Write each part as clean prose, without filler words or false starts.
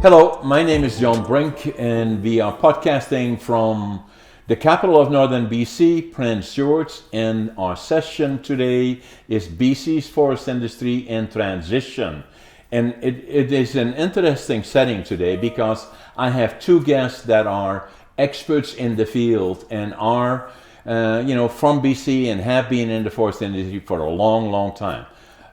Hello, my name is John Brink, and we are podcasting from the capital of northern BC, Prince George, and our session today is BC's forest industry in transition. And it is an interesting setting today because I have two guests that are experts in the field and are, from BC and have been in the forest industry for a long, long time.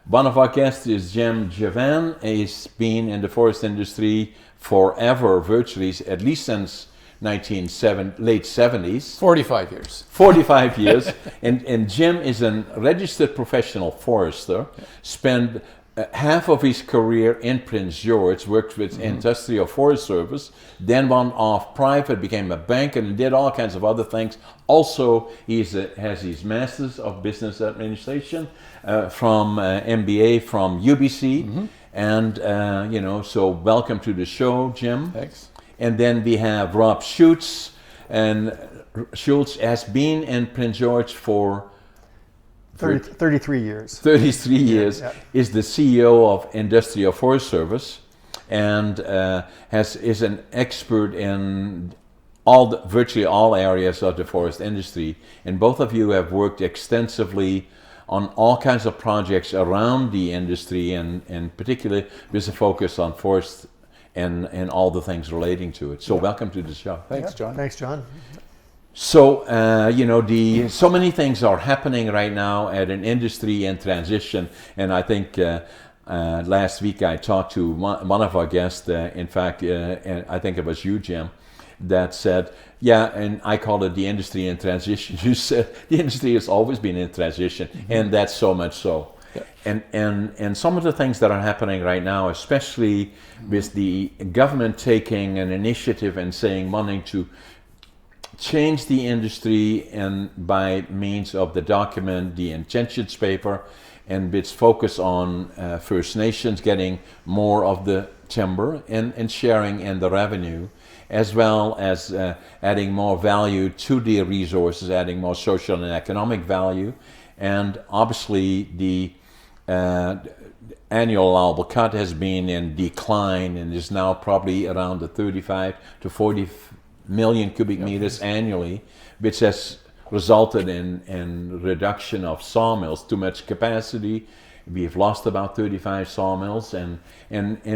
One of our guests is Girvan. He's been in the forest industry forever, virtually, at least since late 70s. 45 years. 45 years. And Jim is a registered professional forester, spent half of his career in Prince George, worked with Industrial Forest Service, then went off private, became a banker, and did all kinds of other things. Also, he has his Masters of Business Administration from MBA from UBC. And, so welcome to the show, Jim. Thanks. And then we have Rob Schuetz, and Schuetz has been in Prince George for 33 years. 33 years, yeah. Is the CEO of Industrial Forest Service, and is an expert in virtually all areas of the forest industry. And both of you have worked extensively on all kinds of projects around the industry, and particularly with a focus on forest and all the things relating to it. So welcome to the show. Thanks, John. Thanks, John. So, so many things are happening right now at an industry in transition. And I think last week I talked to one of our guests, in fact, and I think it was you, Jim, that said, and I call it the industry in transition. You said the industry has always been in transition, and that's so much so. Yeah. And some of the things that are happening right now, especially with the government taking an initiative and wanting to change the industry, and by means of the document, the intentions paper, and its focus on First Nations getting more of the timber and sharing in the revenue, as well as adding more value to the resources, adding more social and economic value. And obviously the annual allowable cut has been in decline and is now probably around the 35 to 40 million cubic meters annually, which has resulted in reduction of sawmills, too much capacity. We've lost about 35 sawmills, and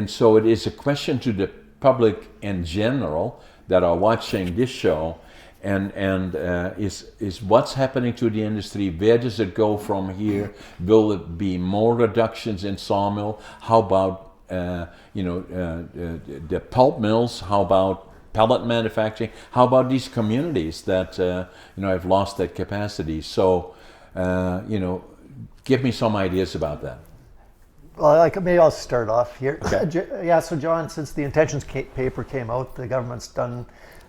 so it is a question to the public in general that are watching this show, and is what's happening to the industry? Where does it go from here? Will it be more reductions in sawmill? How about the pulp mills? How about pellet manufacturing? How about these communities that have lost that capacity? So give me some ideas about that. Well, maybe I'll start off here. Okay. So John, since the intentions paper came out, the government's done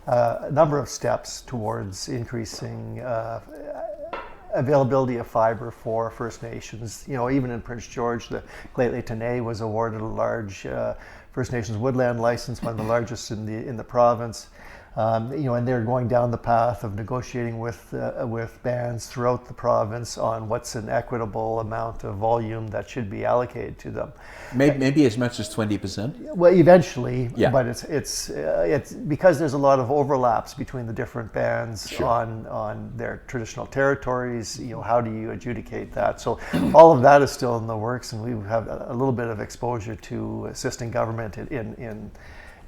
a number of steps towards increasing availability of fibre for First Nations. Even in Prince George, the Lheidli T'enneh was awarded a large First Nations woodland license, one of the largest in the province. And they're going down the path of negotiating with bands throughout the province on what's an equitable amount of volume that should be allocated to them. Maybe as much as 20%. Well, eventually, yeah. But it's because there's a lot of overlaps between the different bands. Sure. on their traditional territories. How do you adjudicate that? So all of that is still in the works, and we have a little bit of exposure to assisting government in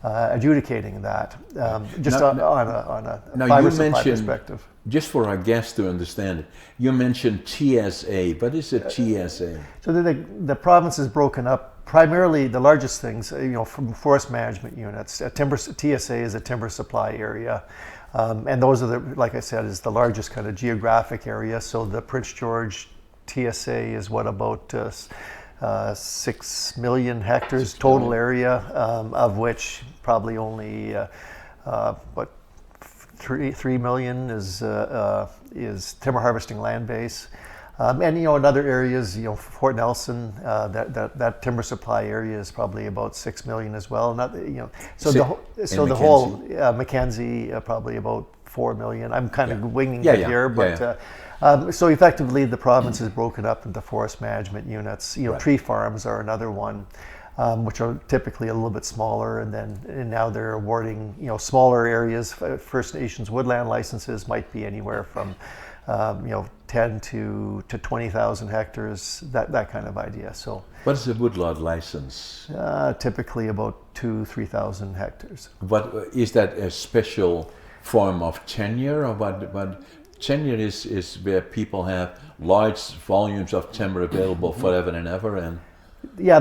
adjudicating that, on a fibre supply perspective. Just for our guests to understand it, you mentioned TSA. What is a TSA? So the province is broken up. Primarily, the largest things, from forest management units. TSA is a timber supply area, and those are like I said, is the largest kind of geographic area. So the Prince George TSA is about 6 million hectares total area, of which probably only 3 million is timber harvesting land base. And in other areas, Fort Nelson, that timber supply area is probably about 6 million as well. The whole Mackenzie probably about 4 million. I'm kind of winging it here, but so effectively the province is broken up into forest management units. Tree farms are another one. which are typically a little bit smaller, and now they're awarding smaller areas. First Nations woodland licenses might be anywhere from 10 to 20,000 hectares, that kind of idea. So what is a woodlot license? Typically about 2,000-3,000 hectares. What is that, a special form of tenure, or what? Tenure is where people have large volumes of timber available forever and ever, and yeah,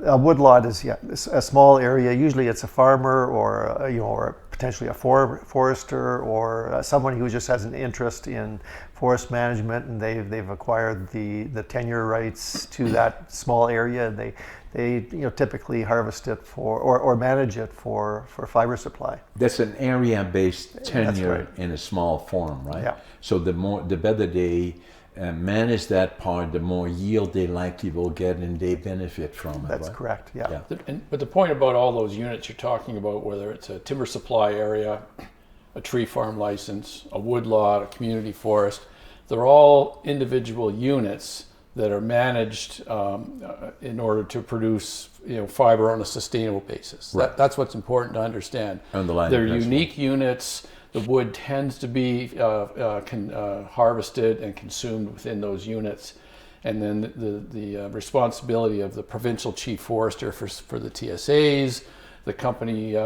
a woodlot is a small area. Usually, it's a farmer or potentially a forester or someone who just has an interest in forest management, and they've acquired the tenure rights to that small area. They typically harvest it or manage it for fiber supply. That's an area-based tenure right. in a small form, right? Yeah. So the better they manage that part, the more yield they likely will get, and they benefit from it. That's right? correct. Yeah. But the point about all those units you're talking about, whether it's a timber supply area, a tree farm license, a woodlot, a community forest, they're all individual units that are managed in order to produce fiber on a sustainable basis. Right. That's what's important to understand. Underlying They're principle. unique units. The wood tends to be harvested and consumed within those units, and then the responsibility of the provincial chief forester for the TSAs, the company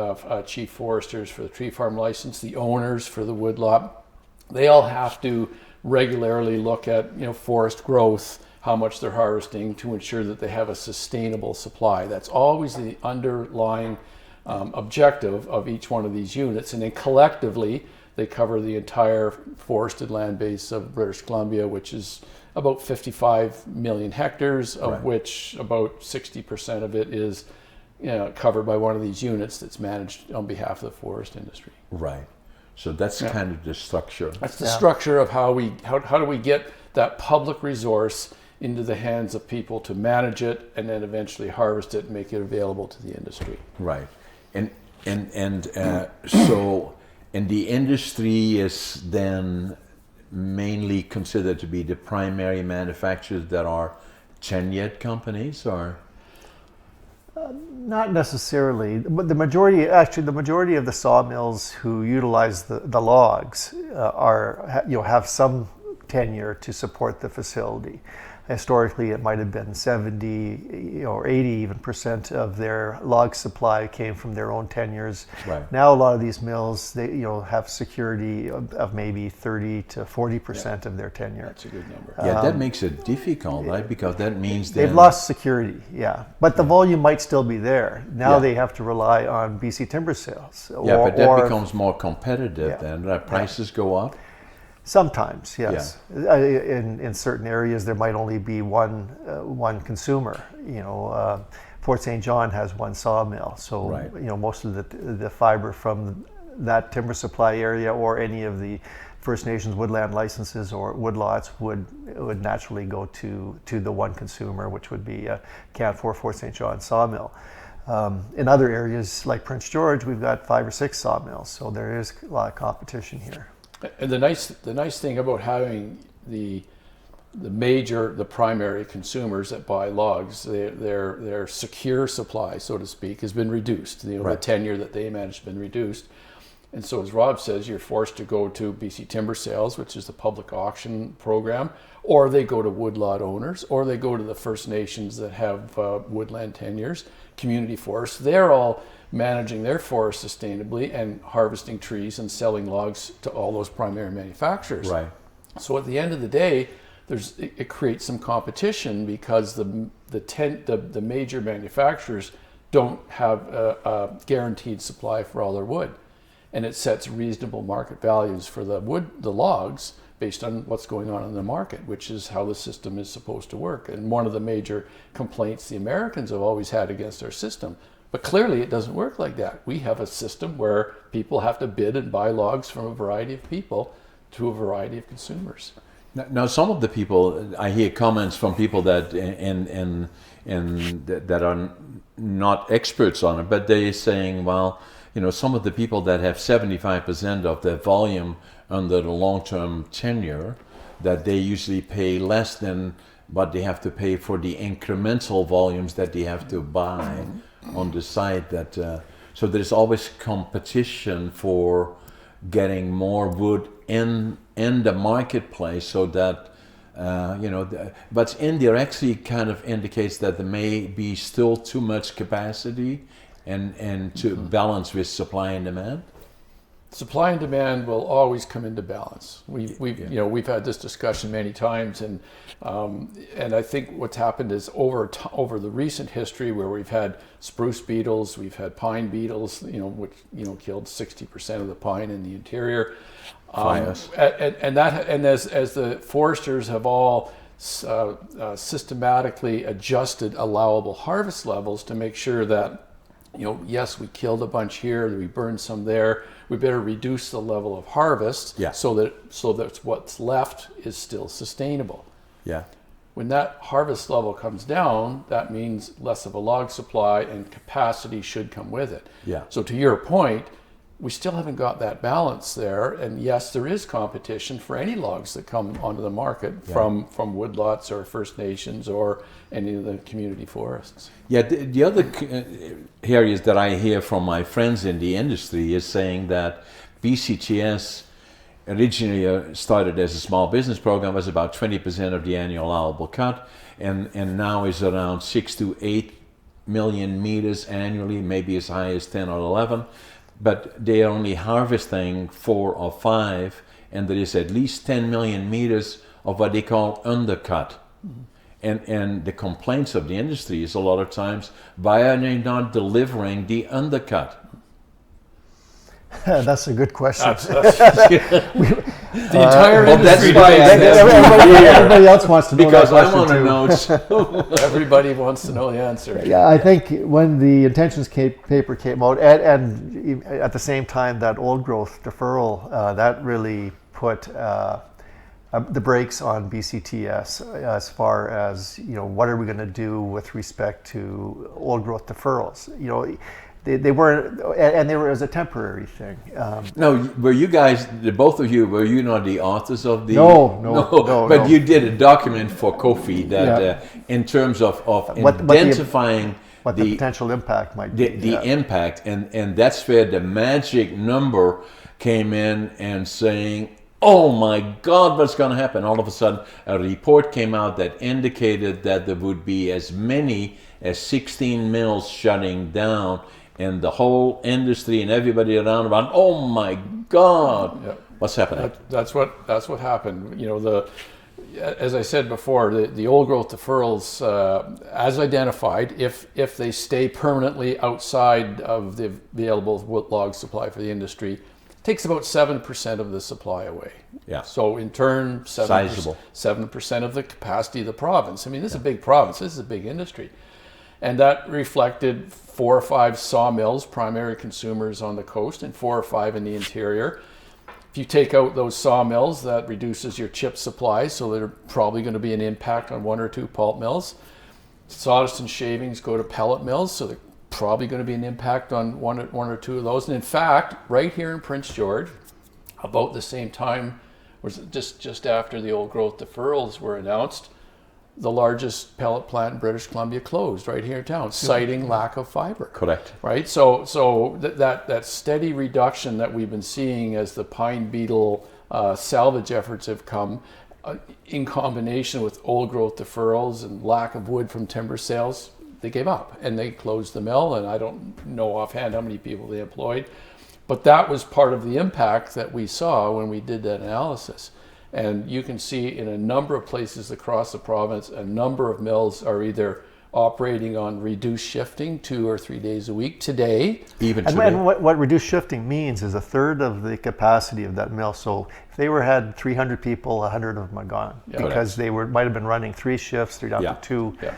chief foresters for the tree farm license, the owners for the woodlot, they all have to regularly look at forest growth, how much they're harvesting, to ensure that they have a sustainable supply. That's always the underlying objective of each one of these units, and then collectively they cover the entire forested land base of British Columbia, which is about 55 million hectares, of right. which about 60% of it is covered by one of these units that's managed on behalf of the forest industry. Right. So that's kind of the structure. That's the structure of how do we get that public resource into the hands of people to manage it, and then eventually harvest it and make it available to the industry. Right. So the industry is then mainly considered to be the primary manufacturers that are tenured companies, or? Not necessarily, but the majority of the sawmills who utilize the logs have some tenure to support the facility. Historically, it might have been 70 or 80 even % of their log supply came from their own tenures. Right. Now, a lot of these mills they have security of maybe 30 to 40% of their tenure. That's a good number. Yeah, that makes it difficult, right? Because that means They've lost security, but the volume might still be there. Now they have to rely on BC timber sales. But that becomes more competitive then, right? Prices go up. Sometimes, yes. In certain areas, there might only be one consumer. Fort St. John has one sawmill, so most of the fiber from that timber supply area or any of the First Nations woodland licenses or woodlots would naturally go to the one consumer, which would be Canfor Fort St. John sawmill. In other areas like Prince George, we've got 5 or 6 sawmills, so there is a lot of competition here. And the nice thing about having the primary consumers that buy logs, their secure supply, so to speak, has been reduced. The tenure that they manage has been reduced. And so, as Rob says, you're forced to go to BC Timber Sales, which is the public auction program, or they go to woodlot owners, or they go to the First Nations that have woodland tenures, community forests. They're all managing their forest sustainably and harvesting trees and selling logs to all those primary manufacturers. Right. So at the end of the day, it creates some competition because the major manufacturers don't have a guaranteed supply for all their wood, and it sets reasonable market values for the logs based on what's going on in the market, which is how the system is supposed to work. And one of the major complaints the Americans have always had against our system. But clearly it doesn't work like that. We have a system where people have to bid and buy logs from a variety of people to a variety of consumers. Now, some of the people, I hear comments from people that that are not experts on it, but they're saying, well, some of the people that have 75% of their volume under the long-term tenure, that they usually pay less than but they have to pay for the incremental volumes that they have to buy on the site. So there's always competition for getting more wood in the marketplace, so that but indirectly kind of indicates that there may be still too much capacity and to balance with supply and demand. Supply and demand will always come into balance. We've had this discussion many times, and I think what's happened is over the recent history, where we've had spruce beetles, we've had pine beetles, which killed 60% of the pine in the interior. And as the foresters have all systematically adjusted allowable harvest levels to make sure that, yes, we killed a bunch here, we burned some there, we better reduce the level of harvest so that what's left is still sustainable. Yeah. When that harvest level comes down, that means less of a log supply, and capacity should come with it. Yeah. So to your point, we still haven't got that balance there, and yes, there is competition for any logs that come onto the market from woodlots or First Nations or any of the community forests. Yeah, the other areas that I hear from my friends in the industry is saying that BCTS originally started as a small business program, was about 20% of the annual allowable cut, and now is around 6 to 8 million meters annually, maybe as high as 10 or 11. But they are only harvesting 4 or 5, and there is at least 10 million meters of what they call undercut. And the complaints of the industry is a lot of times, why are they not delivering the undercut? That's a good question. The entire industry. That's why everybody else wants to know because that I want to question know. Everybody wants to know the answer. Yeah, I think when the intentions paper came out, and at the same time that old growth deferral, that really put the brakes on BCTS as far as what are we going to do with respect to old growth deferrals. They weren't, and they were as a temporary thing. No, were you guys, the both of you, were you not the authors of the? No. But you did a document for Kofi that, in terms of identifying what the potential impact might be. The impact, and that's where the magic number came in, and saying, oh my God, what's going to happen? All of a sudden, a report came out that indicated that there would be as many as 16 mills shutting down, and the whole industry and everybody around about, oh my God, what's happening? That's what happened. As I said before, the old growth deferrals, as identified, if they stay permanently outside of the available wood log supply for the industry, takes about 7% of the supply away. Yeah. So in turn, 7% of the capacity of the province. I mean, this is a big province. This is a big industry. And that reflected 4 or 5 sawmills, primary consumers on the coast, and 4 or 5 in the interior. If you take out those sawmills, that reduces your chip supply, so there's probably going to be an impact on 1 or 2 pulp mills. Sawdust and shavings go to pellet mills, so there's probably going to be an impact on one or 2 of those. And in fact, right here in Prince George, about the same time, was just after the old growth deferrals were announced, the largest pellet plant in British Columbia closed right here in town, citing lack of fibre. Correct. Right. So that steady reduction that we've been seeing as the pine beetle salvage efforts have come, in combination with old growth deferrals and lack of wood from timber sales, they gave up and they closed the mill. And I don't know offhand how many people they employed, but that was part of the impact that we saw when we did that analysis. And you can see in a number of places across the province, a number of mills are either operating on reduced shifting 2 or 3 days a week today. And what reduced shifting means is a third of the capacity of that mill. So if they had 300 people, 100 of them are gone because they might have been running 3 shifts, they're down to 2. Yeah.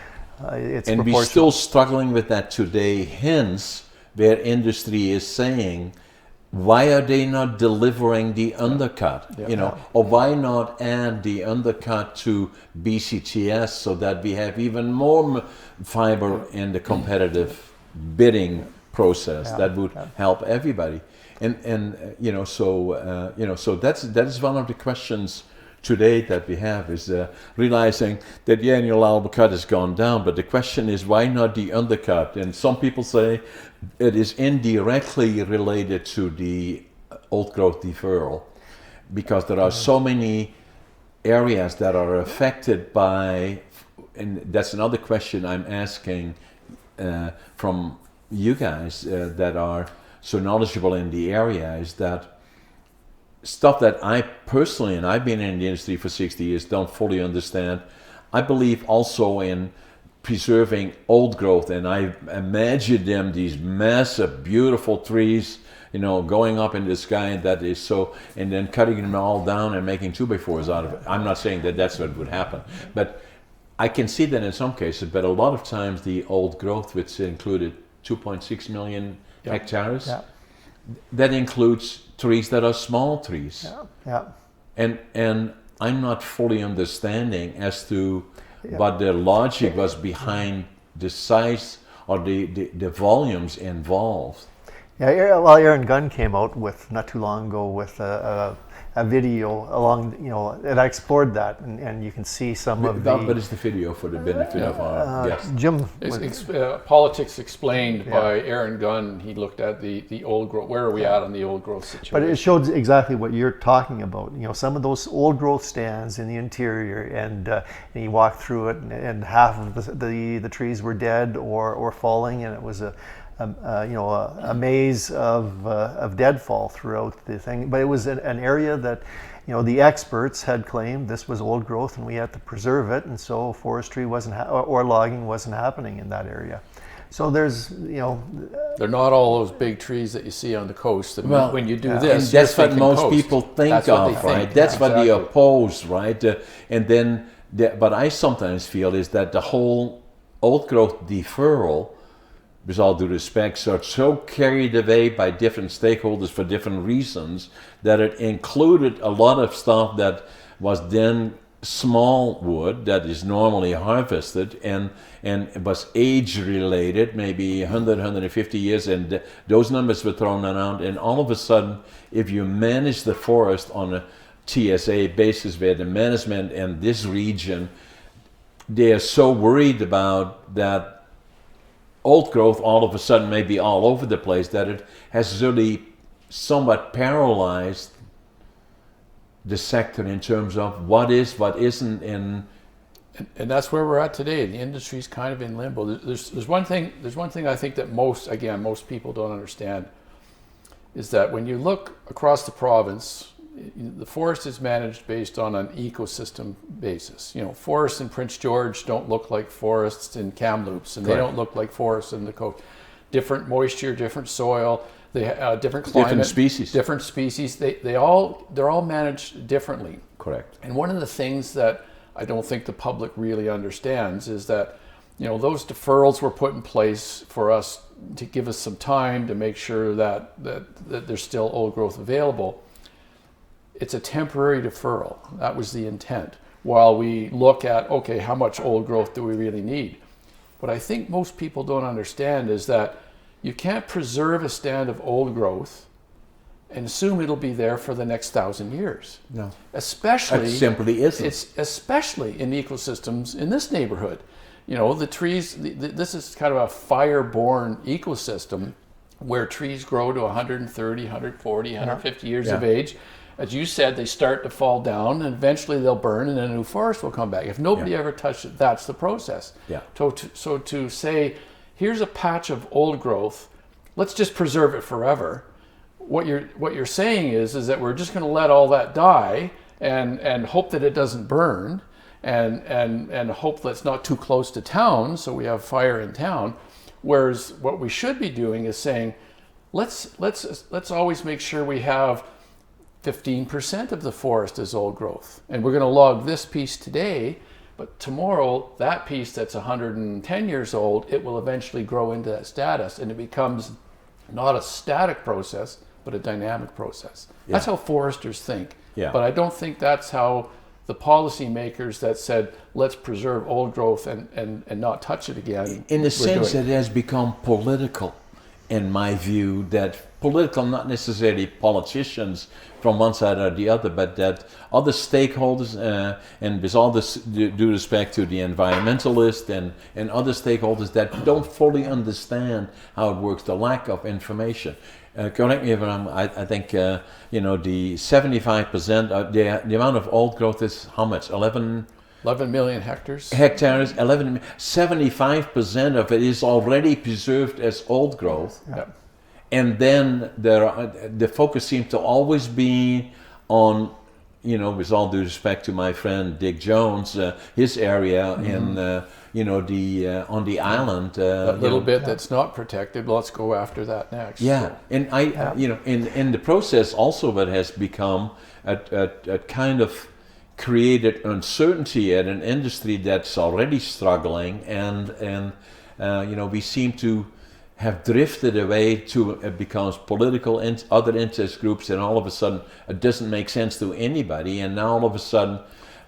It's and we're still struggling with that today. Hence, where industry is saying, why are they not delivering the undercut? Or why not add the undercut to BCTS so that we have even more fiber in the competitive bidding process? That would help everybody. So that is one of the questions today that we have is realizing that the annual allowable cut has gone down, but the question is why not the undercut? And some people say it is indirectly related to the old growth deferral, because there are so many areas that are affected by, and that's another question I'm asking from you guys that are so knowledgeable in the area, is that stuff that I personally, and I've been in the industry for 60 years, don't fully understand. I believe also in preserving old growth, and I imagine them, these massive, beautiful trees, you know, going up in the sky, that is so, and then cutting them all down and making 2x4s out of it. I'm not saying that that's what would happen, but I can see that in some cases, but a lot of times the old growth, which included 2.6 million hectares, that includes trees that are small trees. And I'm not fully understanding as to what the logic was behind the size or the volumes involved. Yeah, well, Aaron Gunn came out with not too long ago with a video along, you know, and I explored that, and you can see some of the. What is the video for the benefit of our guests? Jim. Politics Explained by Aaron Gunn. He looked at the old growth. Where are we at on the old growth situation? But it showed exactly what you're talking about. You know, some of those old growth stands in the interior, and he walked through it, and half of the trees were dead or falling, and it was a maze of deadfall throughout the thing. But it was an area that, you know, the experts had claimed this was old growth and we had to preserve it, and so forestry wasn't or logging wasn't happening in that area. So there's, you know, they're not all those big trees that you see on the coast. Well, when you do this, and that's what most people think of, right? That's what they oppose, right? And then, but I sometimes feel is that the whole old growth deferral, with all due respect, are so carried away by different stakeholders for different reasons that it included a lot of stuff that was then small wood that is normally harvested and it was age related, maybe 100, 150 years, and those numbers were thrown around. And all of a sudden, if you manage the forest on a TSA basis where the management in this region, they are so worried about that old growth all of a sudden may be all over the place, that it has really somewhat paralyzed the sector in terms of what is, what isn't. And that's where we're at today. The industry's kind of in limbo. There's one thing I think that most people don't understand, is that when you look across the province, the forest is managed based on an ecosystem basis. You know, forests in Prince George don't look like forests in Kamloops, and they don't look like forests in the coast. Different moisture, different soil, they different climate, different species. They're all managed differently. Correct. And one of the things that I don't think the public really understands is that, you know, those deferrals were put in place for us to give us some time to make sure that there's still old growth available. It's a temporary deferral. That was the intent. While we look at, okay, how much old growth do we really need? What I think most people don't understand is that you can't preserve a stand of old growth and assume it'll be there for the next 1,000 years. No. Especially, it simply isn't. It's especially in ecosystems in this neighborhood. You know, the trees, this is kind of a fire-borne ecosystem where trees grow to 130, 140, 150 years of age. As you said, they start to fall down, and eventually they'll burn, and then a new forest will come back. If nobody ever touched it, that's the process. So to say, here's a patch of old growth, let's just preserve it forever. What you're saying is that we're just going to let all that die and hope that it doesn't burn, and hope that it's not too close to town, so we have fire in town. Whereas what we should be doing is saying, let's always make sure we have 15% of the forest is old growth, and we're going to log this piece today, but tomorrow that piece that's 110 years old, it will eventually grow into that status, and it becomes not a static process but a dynamic process. That's how foresters think. But I don't think that's how the policymakers that said let's preserve old growth and not touch it again. In a sense, it has become political. in my view, that political, not necessarily politicians from one side or the other, but that other stakeholders, and with all this due respect to the environmentalists and other stakeholders that don't fully understand how it works, the lack of information. Correct me if I'm, I think, the 75%, the amount of old growth is how much? 11 million hectares. 75% of it is already preserved as old growth. Yeah. And then the focus seems to always be on, with all due respect to my friend Dick Jones, his area in, on the island. That little bit that's not protected, let's go after that next. Yeah, and in the process also that has become a kind of created uncertainty at an industry that's already struggling, and we seem to have drifted away to it becomes political and other interest groups, and all of a sudden it doesn't make sense to anybody, and now all of a sudden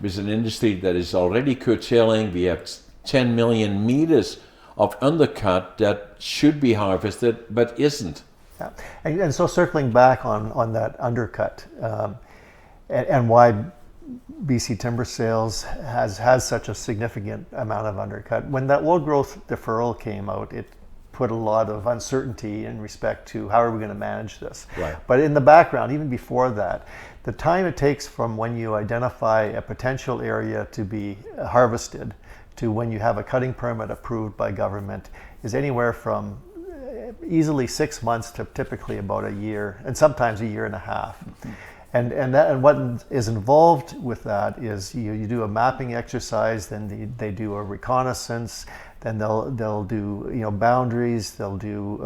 with an industry that is already curtailing, we have 10 million meters of undercut that should be harvested but isn't. Yeah. And so circling back on that undercut, and why BC timber sales has such a significant amount of undercut. When that old growth deferral came out, it put a lot of uncertainty in respect to how are we going to manage this. Right. But in the background, even before that, the time it takes from when you identify a potential area to be harvested to when you have a cutting permit approved by government is anywhere from easily 6 months to typically about a year, and sometimes a year and a half. And what is involved with that is you do a mapping exercise, then they do a reconnaissance, then they'll do boundaries, they'll do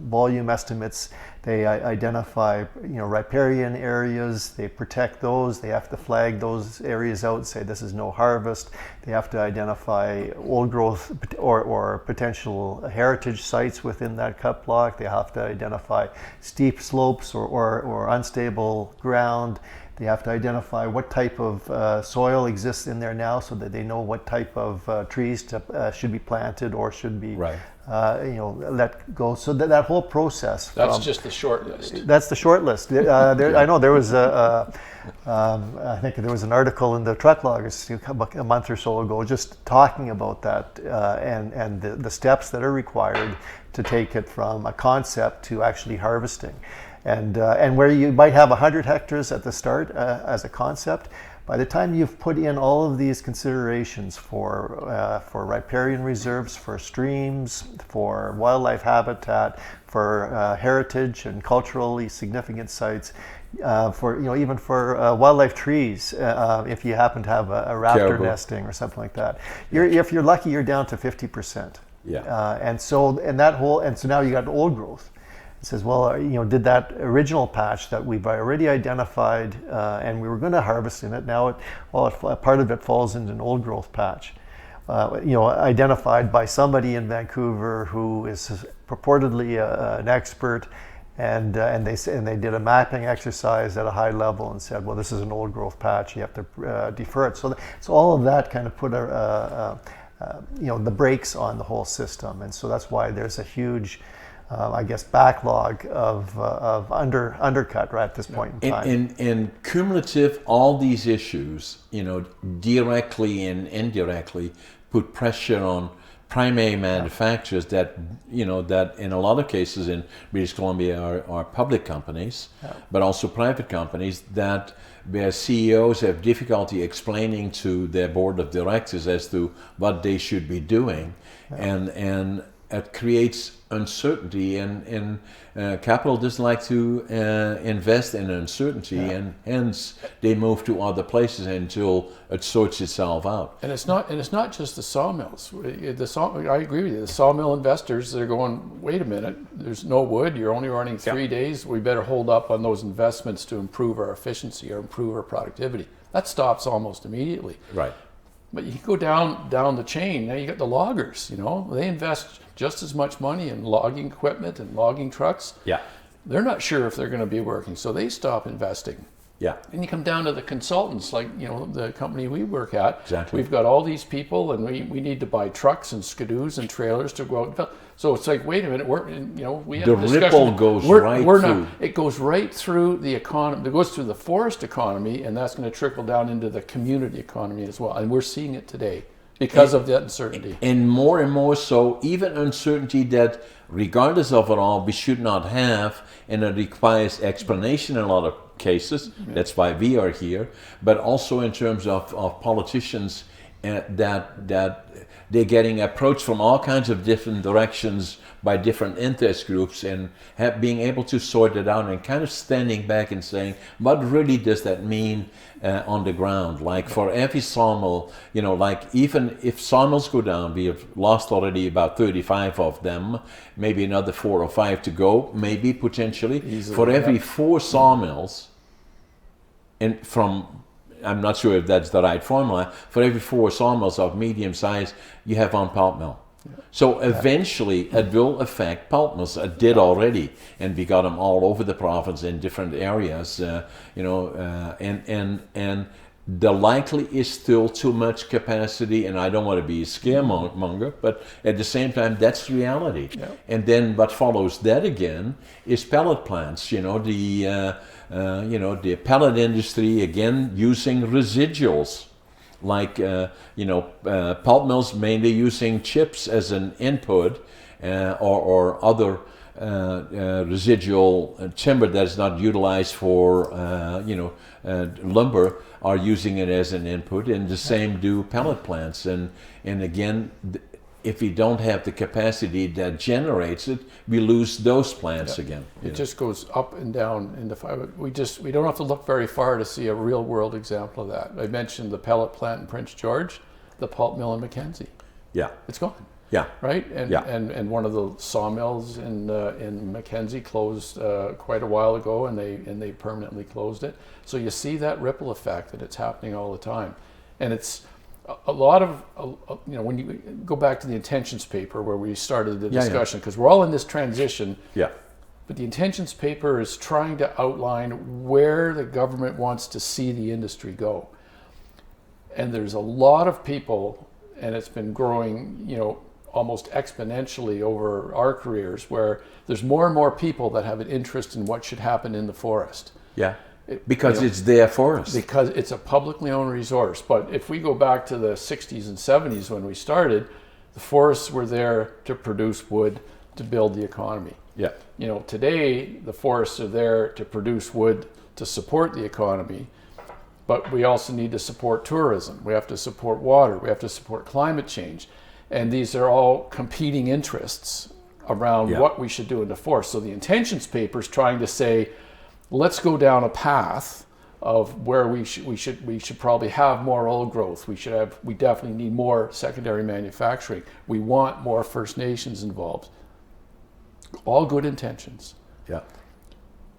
volume estimates, they identify riparian areas, they protect those, they have to flag those areas out, say this is no harvest, they have to identify old growth or potential heritage sites within that cut block, they have to identify steep slopes or unstable ground. They have to identify what type of soil exists in there now, so that they know what type of trees should be planted or should be let go. So that whole process. That's just the short list. That's the short list. I know there was I think there was an article in the Truck Loggers a month or so ago just talking about that and the steps that are required to take it from a concept to actually harvesting. And where you might have 100 hectares at the start as a concept, by the time you've put in all of these considerations for riparian reserves, for streams, for wildlife habitat, for heritage and culturally significant sites, for even for wildlife trees, if you happen to have a raptor nesting or something like that, if you're lucky, you're down to 50%. Yeah. And so now you got old growth. It says, well, did that original patch that we've already identified and we were going to harvest in it, now part of it falls into an old growth patch, identified by somebody in Vancouver who is purportedly an expert, and they did a mapping exercise at a high level and said, well, this is an old growth patch, you have to defer it. So all of that kind of put the brakes on the whole system, and so that's why there's a huge backlog of undercut right at this point in time. And cumulative, all these issues, directly and indirectly put pressure on primary manufacturers that in a lot of cases in British Columbia are public companies, but also private companies that where CEOs have difficulty explaining to their board of directors as to what they should be doing, and it creates uncertainty, and capital doesn't like to invest in uncertainty, and hence they move to other places until it sorts itself out. And it's not just the sawmills. I agree with you. The sawmill investors, they're going, wait a minute, there's no wood, you're only running 3 days, we better hold up on those investments to improve our efficiency or improve our productivity. That stops almost immediately. Right. But you go down the chain. Now you got the loggers. They invest just as much money in logging equipment and logging trucks. Yeah. They're not sure if they're going to be working, so they stop investing. Yeah. And you come down to the consultants, like, you know, the company we work at. Exactly. We've got all these people, and we need to buy trucks and skidoos and trailers to go out. So it's like, wait a minute, we have The a discussion. ripple goes right through. It goes right through the economy. It goes through the forest economy, and that's going to trickle down into the community economy as well. And we're seeing it today because of that uncertainty. And more so, even uncertainty that, regardless of it all, we should not have, and it requires explanation in a lot of cases. That's why we are here. But also in terms of politicians, that they're getting approached from all kinds of different directions by different interest groups, and being able to sort it out and kind of standing back and saying, what really does that mean on the ground? Like for every sawmill, you know, like even if sawmills go down, we have lost already about 35 of them, maybe another 4 or 5 to go, maybe potentially. Easily, for every 4 sawmills, and I'm not sure if that's the right formula, for every 4 sawmills of medium size, you have one pulp mill. So eventually it will affect pulp mills. It did already, and we got them all over the province in different areas, and the likely is still too much capacity, and I don't want to be a scaremonger, but at the same time, that's reality. Yeah. And then what follows that again is pellet plants, the pellet industry, again, using residuals. Like, pulp mills mainly using chips as an input, or other residual timber that is not utilized for, lumber, are using it as an input, and the same do pellet plants. And again, if we don't have the capacity that generates it, we lose those plants again. It just goes up and down in the fiber. We don't have to look very far to see a real world example of that. I mentioned the pellet plant in Prince George, the pulp mill in Mackenzie. Yeah. It's gone. Yeah. Right? And one of the sawmills in Mackenzie closed quite a while ago, and they permanently closed it. So you see that ripple effect, that it's happening all the time. And it's a lot of, when you go back to the intentions paper where we started the discussion, because we're all in this transition. Yeah. But the intentions paper is trying to outline where the government wants to see the industry go. And there's a lot of people, and it's been growing, almost exponentially over our careers, where there's more and more people that have an interest in what should happen in the forest. Yeah. Because it's their forest. Because it's a publicly owned resource. But if we go back to the 60s and 70s when we started, the forests were there to produce wood to build the economy. Yeah. Today the forests are there to produce wood to support the economy, but we also need to support tourism. We have to support water. We have to support climate change. And these are all competing interests around what we should do in the forest. So the intentions paper is trying to say, let's go down a path of where we should probably have more old growth. We definitely need more secondary manufacturing. We want more First Nations involved. All good intentions. Yeah.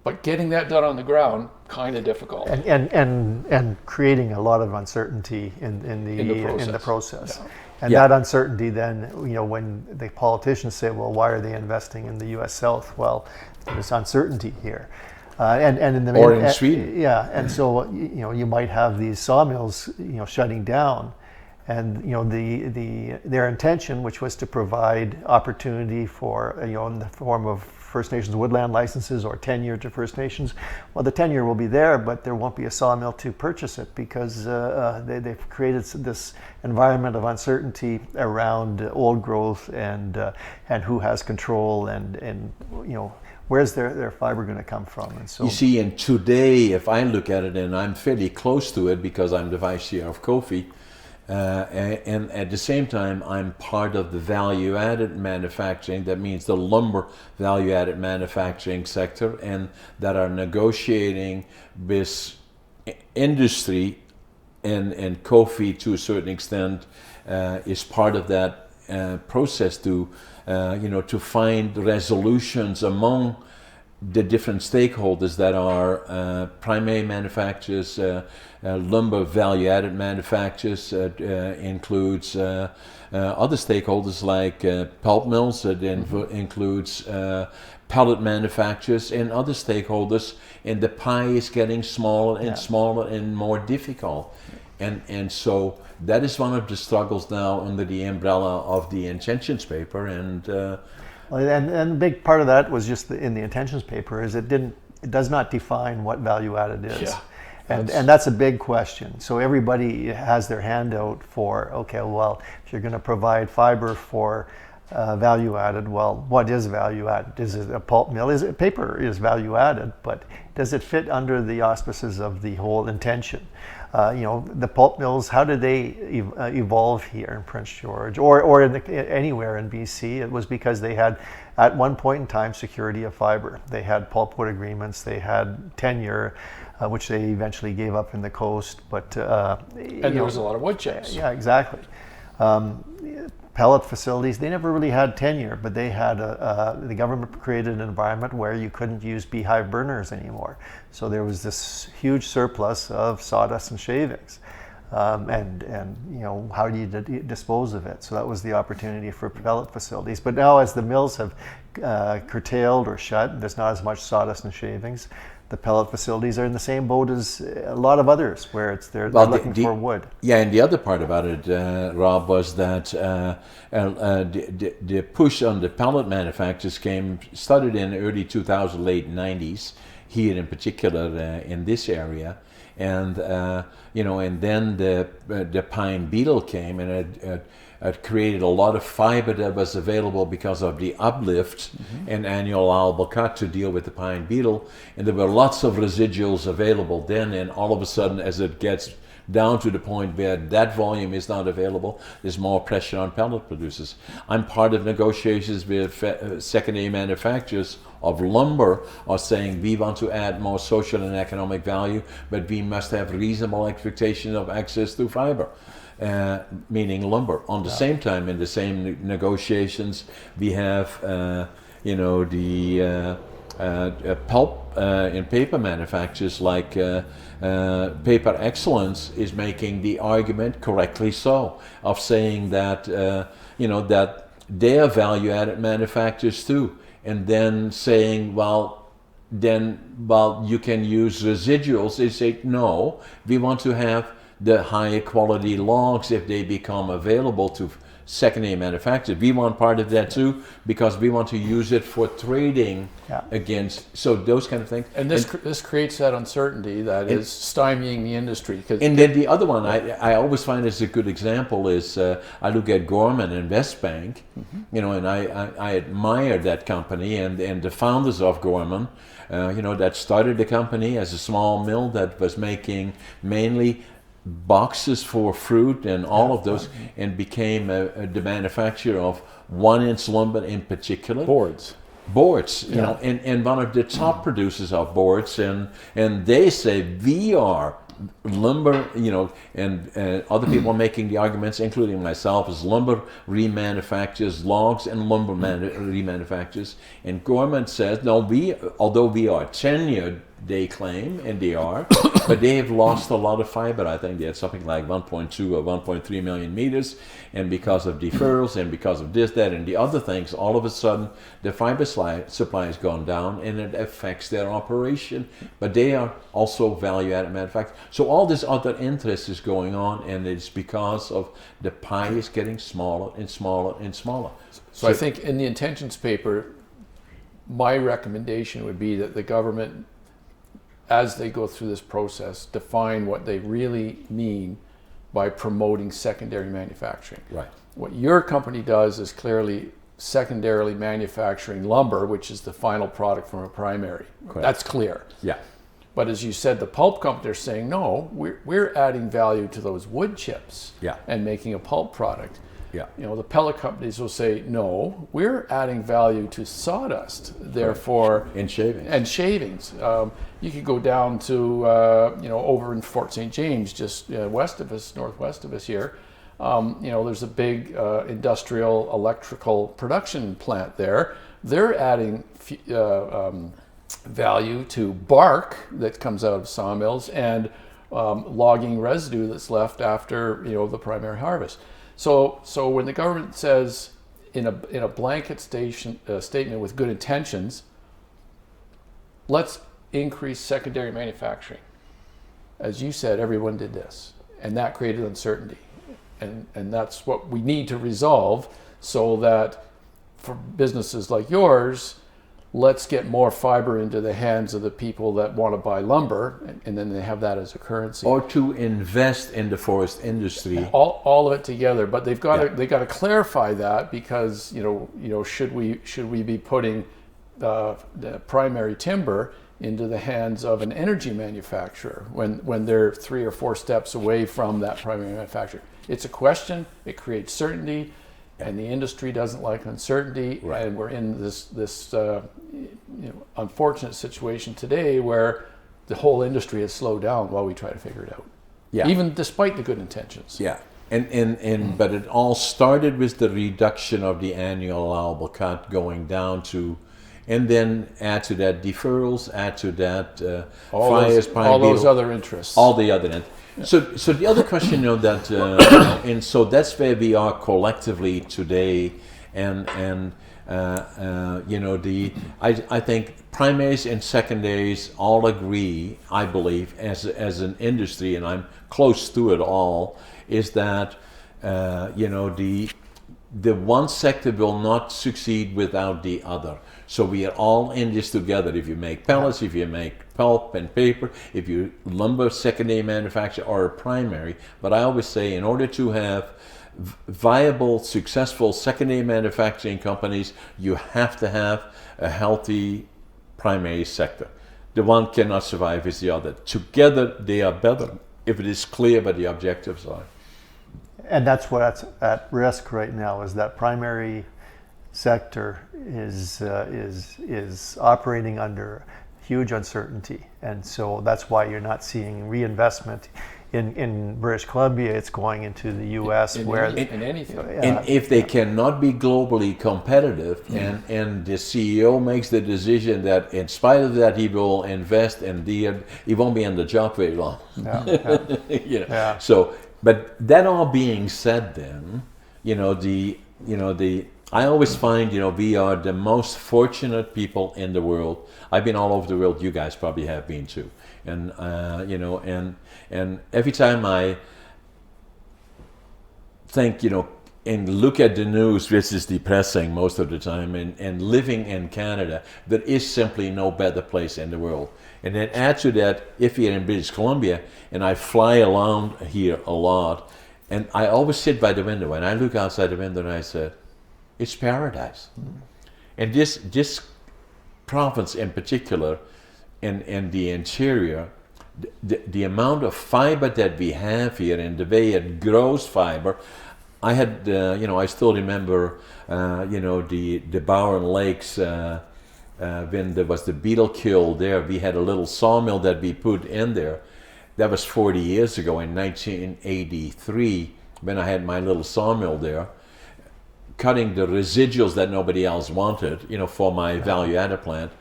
But getting that done on the ground, kind of difficult. And creating a lot of uncertainty in the process. Yeah. And that uncertainty then, when the politicians say, well, why are they investing in the U.S. South? Well, there's uncertainty here. And in the or in Sweden. Yeah, and so you might have these sawmills shutting down, and their intention, which was to provide opportunity for in the form of First Nations woodland licenses or tenure to First Nations. Well, the tenure will be there, but there won't be a sawmill to purchase it because they've created this environment of uncertainty around old growth and who has control and where's their fiber going to come from? And so you see, and today, if I look at it, and I'm fairly close to it because I'm the vice chair of COFI, and at the same time, I'm part of the value-added manufacturing. That means the lumber value-added manufacturing sector, and that are negotiating with industry, and COFI to a certain extent is part of that process to find resolutions among the different stakeholders that are primary manufacturers, lumber value-added manufacturers, includes other stakeholders like pulp mills, that includes pellet manufacturers and other stakeholders, and the pie is getting smaller and smaller and more difficult. And so that is one of the struggles now under the umbrella of the intentions paper. And a big part of that was just in the intentions paper is it does not define what value added is. Yeah. And that's a big question. So everybody has their hand out for, okay, well, if you're going to provide fiber for value added, well, what is value added? Is it a pulp mill? Is it paper is value added, but does it fit under the auspices of the whole intention? The pulp mills, how did they evolve here in Prince George or anywhere in BC? It was because they had, at one point in time, security of fiber. They had pulpwood agreements, they had tenure, which they eventually gave up in the coast. But and there was a lot of wood chips. Yeah, exactly. Pellet facilities, they never really had tenure, but they had the government created an environment where you couldn't use beehive burners anymore. So there was this huge surplus of sawdust and shavings. And how do you dispose of it? So that was the opportunity for pellet facilities. But now as the mills have curtailed or shut, there's not as much sawdust and shavings. The pellet facilities are in the same boat as a lot of others, where they're looking for wood. Yeah, and the other part about it, Rob, was that the push on the pellet manufacturers started in early 2000, late 90s, here in particular in this area, and and then the pine beetle came, and it created a lot of fiber that was available because of the uplift and annual allowable cut to deal with the pine beetle, and there were lots of residuals available then, and all of a sudden, as it gets down to the point where that volume is not available, there's more pressure on pellet producers. I'm part of negotiations with secondary manufacturers of lumber are saying we want to add more social and economic value, but we must have reasonable expectation of access to fiber. Meaning lumber. On the same time, in the same negotiations, we have, the pulp and paper manufacturers like Paper Excellence is making the argument, correctly so, of saying that, that they are value-added manufacturers too, and then saying, you can use residuals. They say, no, we want to have the higher quality logs if they become available to secondary manufacturers. We want part of that too, because we want to use it for trading against, so those kind of things. And this creates that uncertainty that is stymieing the industry. And then the other one I always find is a good example is I look at Girvan and Westbank, and I admire that company and the founders of Girvan, that started the company as a small mill that was making mainly boxes for fruit and all of those, and became the manufacturer of 1-inch lumber in particular. Boards, and one of the top producers of boards, and they say we are lumber, and other people making the arguments, including myself, as lumber remanufacturers, logs and lumber remanufacturers. And Girvan says, no, although we are tenured, they claim, and they are, but they have lost a lot of fiber. I think they had something like 1.2 or 1.3 million meters, and because of deferrals and because of this, that, and the other things, all of a sudden the fiber supply has gone down, and it affects their operation. But they are also value-added manufacturers. So all this other interest is going on, and it's because of the pie is getting smaller and smaller and smaller. So I think in the intentions paper, my recommendation would be that the government, as they go through this process, define what they really mean by promoting secondary manufacturing. Right. What your company does is clearly secondarily manufacturing lumber, which is the final product from a primary. Correct. That's clear. Yeah. But as you said, the pulp company are saying, no, we're adding value to those wood chips and making a pulp product. Yeah. The pellet companies will say, no, we're adding value to sawdust, therefore... And shavings. And shavings. You could go down to, over in Fort St. James, just west of us, northwest of us here. There's a big industrial electrical production plant there. They're adding value to bark that comes out of sawmills and logging residue that's left after the primary harvest. So when the government says in a blanket statement with good intentions, let's increase secondary manufacturing. As you said, everyone did this, and that created uncertainty, and that's what we need to resolve, so that for businesses like yours, let's get more fiber into the hands of the people that want to buy lumber, and then they have that as a currency. Or to invest in the forest industry. All of it together, but they've got to clarify that, because should we be putting the primary timber into the hands of an energy manufacturer when they're 3 or 4 steps away from that primary manufacturer? It's a question. It creates certainty. And the industry doesn't like uncertainty, right. And we're in this unfortunate situation today where the whole industry has slowed down while we try to figure it out. Yeah. Even despite the good intentions. Yeah, but it all started with the reduction of the annual allowable cut going down to, and then add to that deferrals, add to that all those other interests, all the other interests. So the other question, that and so that's where we are collectively today, and I think primaries and secondaries all agree, I believe, as an industry, and I'm close to it all, is that the one sector will not succeed without the other. So we are all in this together. If you make pellets, if you make pulp and paper, if you lumber secondary manufacture or a primary. But I always say, in order to have viable, successful secondary manufacturing companies, you have to have a healthy primary sector. The one cannot survive with the other. Together they are better, if it is clear what the objectives are. And that's what's at risk right now, is that primary sector is operating under huge uncertainty, and so that's why you're not seeing reinvestment in British Columbia. It's going into the U.S. in anything. And if they cannot be globally competitive, and the CEO makes the decision that in spite of that he will invest, and he won't be on the job very long. So, but that all being said, then I always find, we are the most fortunate people in the world. I've been all over the world. You guys probably have been too. And, and every time I think, and look at the news, which is depressing most of the time, and living in Canada, there is simply no better place in the world. And then add to that, if you're in British Columbia, and I fly around here a lot, and I always sit by the window, and I look outside the window and I say, it's paradise. And this province in particular, in the interior, the amount of fiber that we have here and the way it grows fiber, I had, I still remember, the Bowen Lakes, when there was the beetle kill there, we had a little sawmill that we put in there. That was 40 years ago in 1983, when I had my little sawmill there, cutting the residuals that nobody else wanted, for my value-added plant.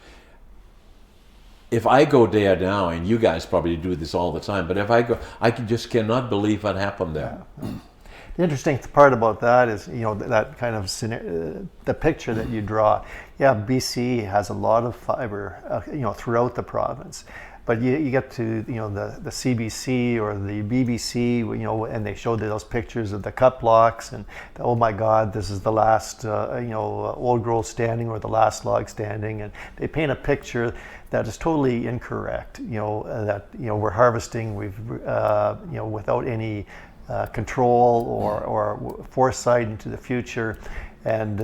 If I go there now, and you guys probably do this all the time, but if I go, I just cannot believe what happened there. Yeah. The interesting part about that is, that kind of scenario, the picture that you draw. Yeah, BC has a lot of fiber, throughout the province. But you get to the CBC or the BBC, and they showed those pictures of the cut blocks, and oh my God, this is the last old growth standing or the last log standing, and they paint a picture that is totally incorrect. That we're harvesting without any control or foresight into the future. And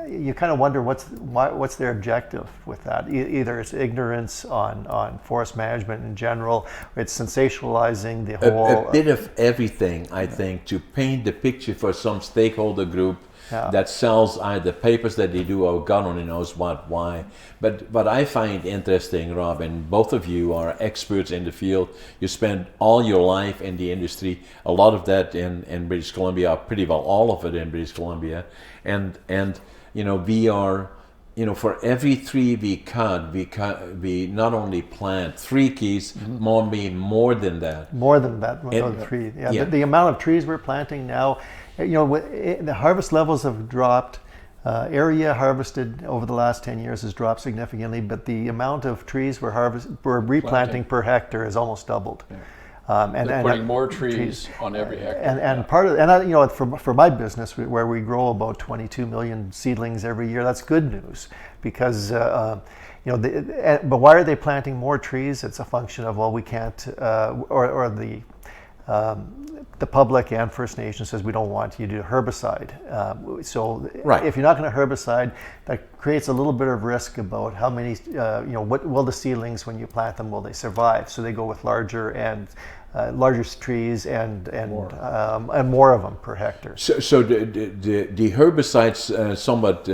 you kind of wonder what's their objective with that. Either it's ignorance on forest management in general, or it's sensationalizing the whole. A bit of everything, I think, to paint the picture for some stakeholder group that sells either papers that they do or God only knows why. But what I find interesting, Rob, and both of you are experts in the field. You spend all your life in the industry, a lot of that in British Columbia, pretty well all of it in British Columbia. And we are, for every tree we cut, we not only plant 3 keys, more than that. More than that, three. Yeah, the amount of trees we're planting now, the harvest levels have dropped. Area harvested over the last 10 years has dropped significantly, but the amount of trees we're replanting per hectare has almost doubled. Yeah. And putting more trees on every hectare. And part of for my business, where we grow about 22 million seedlings every year, that's good news, because but why are they planting more trees? It's a function of, well, we can't, or the public and First Nations says we don't want you to do herbicide. So if you're not going to herbicide, that creates a little bit of risk about how many, what will the seedlings, when you plant them, will they survive? So they go with larger trees and more of them per hectare. So the herbicides somewhat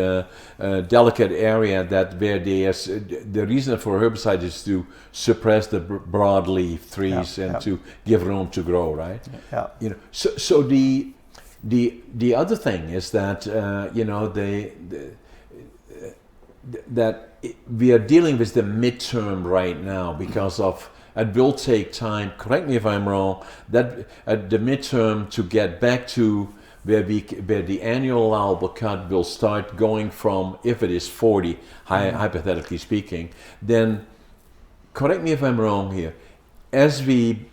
delicate area where the reason for herbicide is to suppress the broadleaf trees and to give room to grow, right? Yeah. So the other thing is that that we are dealing with the midterm right now because of. It will take time, correct me if I'm wrong, that at the midterm to get back to where the annual allowable cut will start going from, if it is 40, hypothetically speaking, then, correct me if I'm wrong here, as we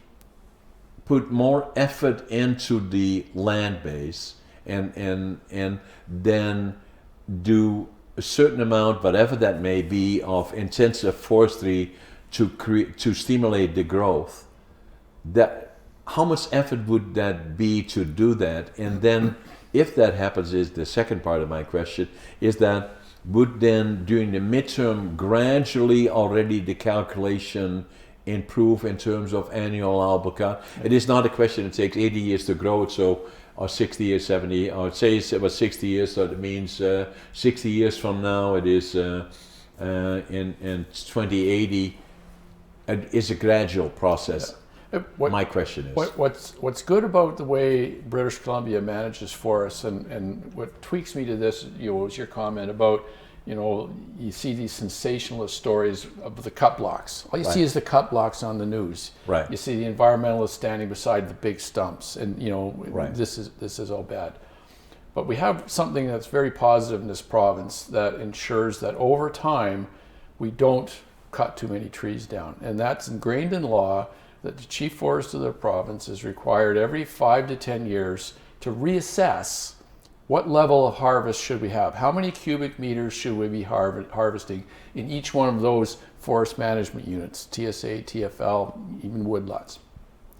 put more effort into the land base and then do a certain amount, whatever that may be, of intensive forestry to stimulate the growth, that how much effort would that be to do that? And then if that happens, is the second part of my question, is that would then during the midterm gradually already the calculation improve in terms of annual allowable cut? It is not a question it takes 80 years to grow it, or 60 years, 70, or say it was 60 years, so that means 60 years from now it is in 2080. It is a gradual process. My question is, what's good about the way British Columbia manages forests, and what tweaks me to this, was your comment about, you see these sensationalist stories of the cut blocks. All you see is the cut blocks on the news. Right. You see the environmentalists standing beside the big stumps, and this is all bad. But we have something that's very positive in this province that ensures that over time we don't cut too many trees down, and that's ingrained in law that the chief forester of the province is required every 5 to 10 years to reassess what level of harvest should we have, how many cubic meters should we be harvesting in each one of those forest management units, TSA, TFL, even woodlots.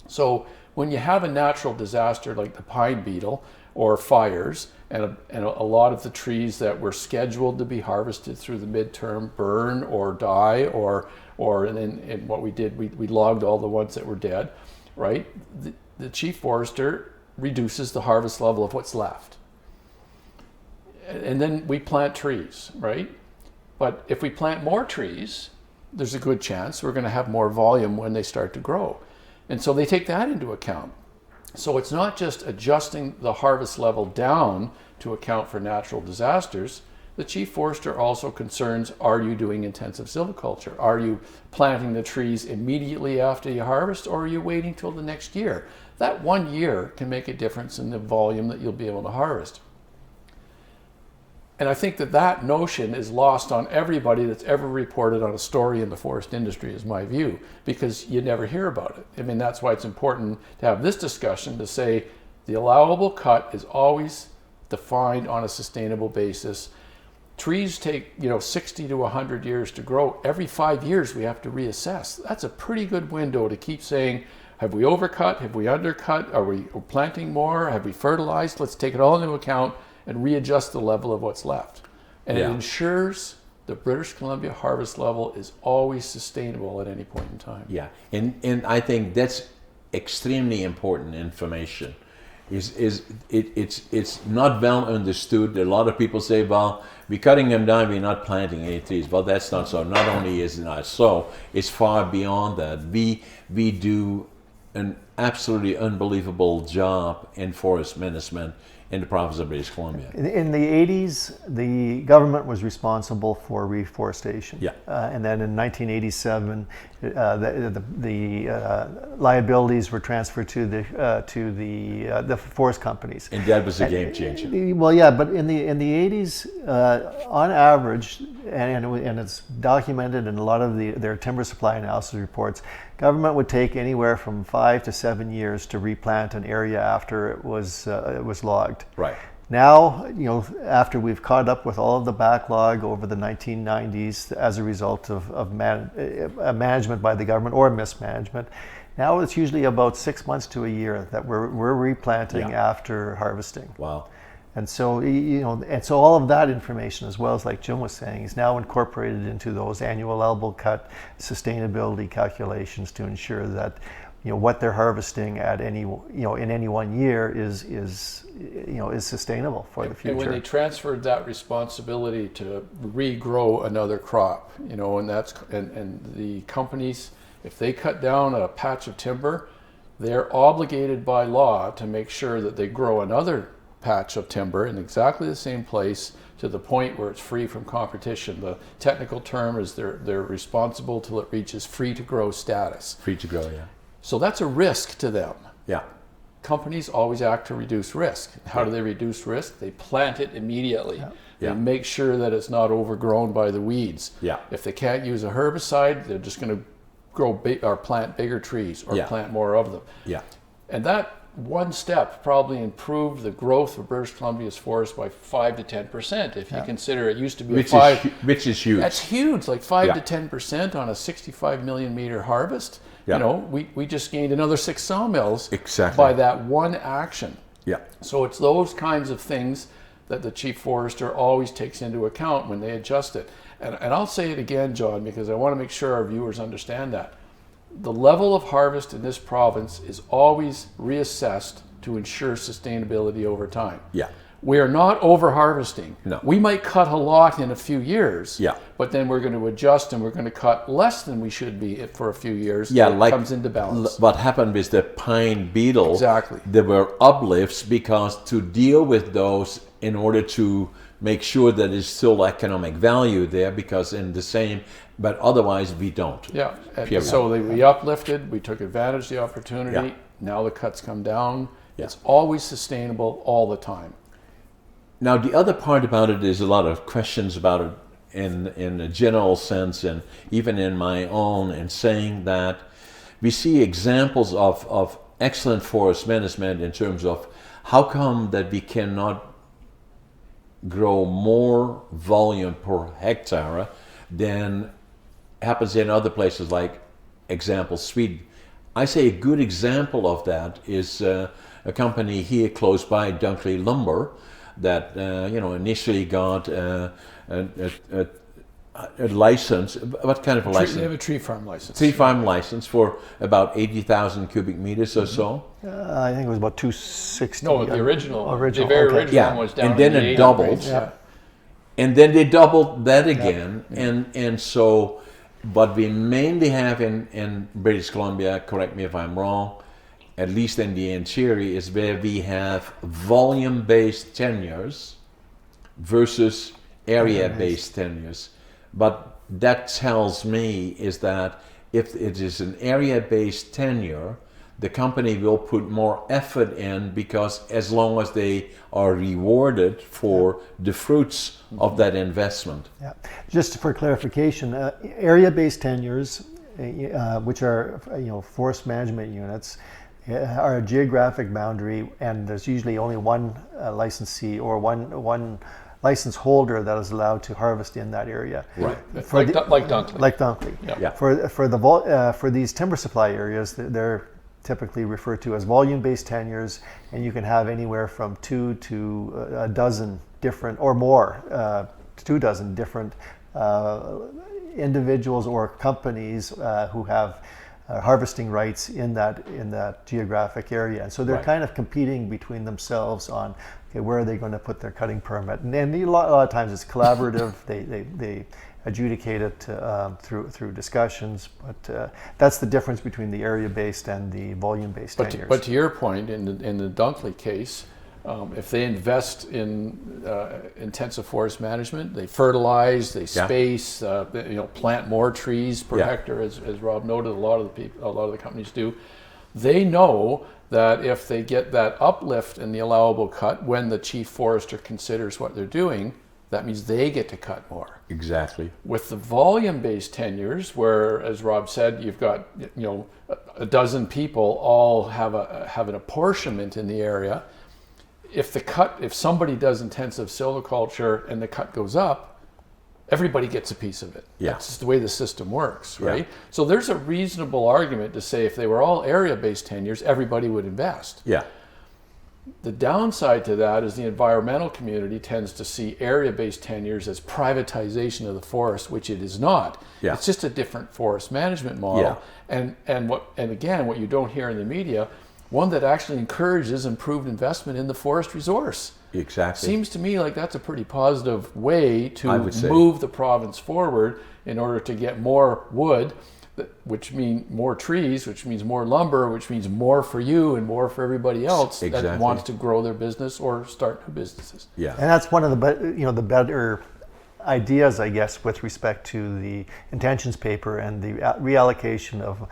So when you have a natural disaster like the pine beetle or fires, and a lot of the trees that were scheduled to be harvested through the midterm burn or die, or and what we did, we logged all the ones that were dead, right? The chief forester reduces the harvest level of what's left. And then we plant trees, right? But if we plant more trees, there's a good chance we're going to have more volume when they start to grow. And so they take that into account. So it's not just adjusting the harvest level down to account for natural disasters. The chief forester also concerns, are you doing intensive silviculture? Are you planting the trees immediately after you harvest, or are you waiting till the next year? That 1 year can make a difference in the volume that you'll be able to harvest. And I think that notion is lost on everybody that's ever reported on a story in the forest industry, is my view, because you never hear about it. I mean, that's why it's important to have this discussion, to say the allowable cut is always defined on a sustainable basis. Trees take 60 to 100 years to grow. Every 5 years we have to reassess. That's a pretty good window to keep saying, have we overcut? Have we undercut? Are we planting more? Have we fertilized? Let's take it all into account and readjust the level of what's left. And it ensures the British Columbia harvest level is always sustainable at any point in time. Yeah, and I think that's extremely important information. It's not well understood. A lot of people say, well, we're cutting them down, we're not planting any trees. Well, that's not so. Not only is it not so, it's far beyond that. We do an absolutely unbelievable job in forest management in the province of British Columbia. In the 80s, the government was responsible for reforestation. Yeah. And then in 1987, the liabilities were transferred to the forest companies. And that was a game changer. Well, yeah, but in the 80s, on average, and it's documented in a lot of their timber supply analysis reports, government would take anywhere from 5 to 7 years to replant an area after it was logged. Right. Now, after we've caught up with all of the backlog over the 1990s as a result of management by the government or mismanagement, now it's usually about 6 months to a year that we're replanting after harvesting. Wow. And so, and so all of that information, as well as like Jim was saying, is now incorporated into those annual elbow cut sustainability calculations to ensure that, what they're harvesting at any, in any one year is sustainable for the future. And when they transferred that responsibility to regrow another crop, and the companies, if they cut down a patch of timber, they're obligated by law to make sure that they grow another patch of timber in exactly the same place to the point where it's free from competition. The technical term is they're responsible till it reaches free to grow status. Free to grow, yeah. So that's a risk to them. Yeah. Companies always act to reduce risk. How do they reduce risk? They plant it immediately. Yeah. They Yeah. make sure that it's not overgrown by the weeds. Yeah. If they can't use a herbicide, they're just going to grow or plant bigger trees or Yeah. plant more of them. Yeah. And that one step probably improved the growth of British Columbia's forest by 5 to 10%. If you consider it used to be Which is huge. That's huge, like 5 Yeah. to 10% on a 65 million meter harvest. Yeah. We just gained another 6 sawmills Exactly. by that one action. Yeah. So it's those kinds of things that the chief forester always takes into account when they adjust it. And I'll say it again, John, because I want to make sure our viewers understand that. The level of harvest in this province is always reassessed to ensure sustainability over time. Yeah. We are not over harvesting. No. We might cut a lot in a few years, Yeah. but then we're going to adjust and we're going to cut less than we should be for a few years. Yeah, It like comes into balance. what happened with the pine beetle. Exactly. There were uplifts because to deal with those in order to make sure that there's still economic value there, because in the same, but otherwise we don't. Yeah, and Period. so we uplifted, we took advantage of the opportunity. Yeah. Now the cuts come down. Yeah. It's always sustainable all the time. Now the other part about it is a lot of questions about it in a general sense, and even in my own, and saying that we see examples of excellent forest management in terms of how come that we cannot grow more volume per hectare than happens in other places, like example Sweden. I say a good example of that is a company here close by, Dunkley Lumber, that initially got a license. What kind of a license? They have a tree farm license. Tree farm license for about 80,000 cubic meters or so. I think it was about 260. No, the original. The Original, very okay. original Yeah, one was down and then in the it 80 doubled. range, yeah. And then they doubled that again, and so, but we mainly have in British Columbia, correct me if I'm wrong, at least in the interior, is where we have volume-based tenures versus area-based tenures. But that tells me is that if it is an area-based tenure, the company will put more effort in, because as long as they are rewarded for the fruits of that investment. Yeah. Just for clarification, area-based tenures, which are forest management units, are a geographic boundary, and there's usually only one licensee or one license holder that is allowed to harvest in that area. Right. Like Dunkley. Like Dunkley. Yeah. For these timber supply areas, they're typically referred to as volume-based tenures, and you can have anywhere from 2 to a dozen different, or more, 2 dozen different individuals or companies who have harvesting rights in that geographic area, and so they're Right. kind of competing between themselves on, okay, where are they going to put their cutting permit, and a lot of times it's collaborative. They adjudicate it through discussions, but that's the difference between the area-based and the volume-based tenures. But to your point, in the Dunkley case, If they invest in intensive forest management, they fertilize, they space, plant more trees per hectare, as Rob noted. A lot of the companies do. They know that if they get that uplift in the allowable cut when the chief forester considers what they're doing, that means they get to cut more. Exactly. With the volume-based tenures, where, as Rob said, you've got a dozen people all have an apportionment in the area. If somebody does intensive silviculture and the cut goes up, everybody gets a piece of it. Yeah. That's just the way the system works, right? So there's a reasonable argument to say if they were all area-based tenures, everybody would invest. Yeah. The downside to that is the environmental community tends to see area-based tenures as privatization of the forest, which it is not. Yeah. It's just a different forest management model. Yeah. And again, what you don't hear in the media, one that actually encourages improved investment in the forest resource. Exactly. Seems to me like that's a pretty positive way to move the province forward in order to get more wood, which means more trees, which means more lumber, which means more for you and more for everybody else that wants to grow their business or start new businesses. Yeah, and that's one of the better ideas, I guess, with respect to the intentions paper and the reallocation of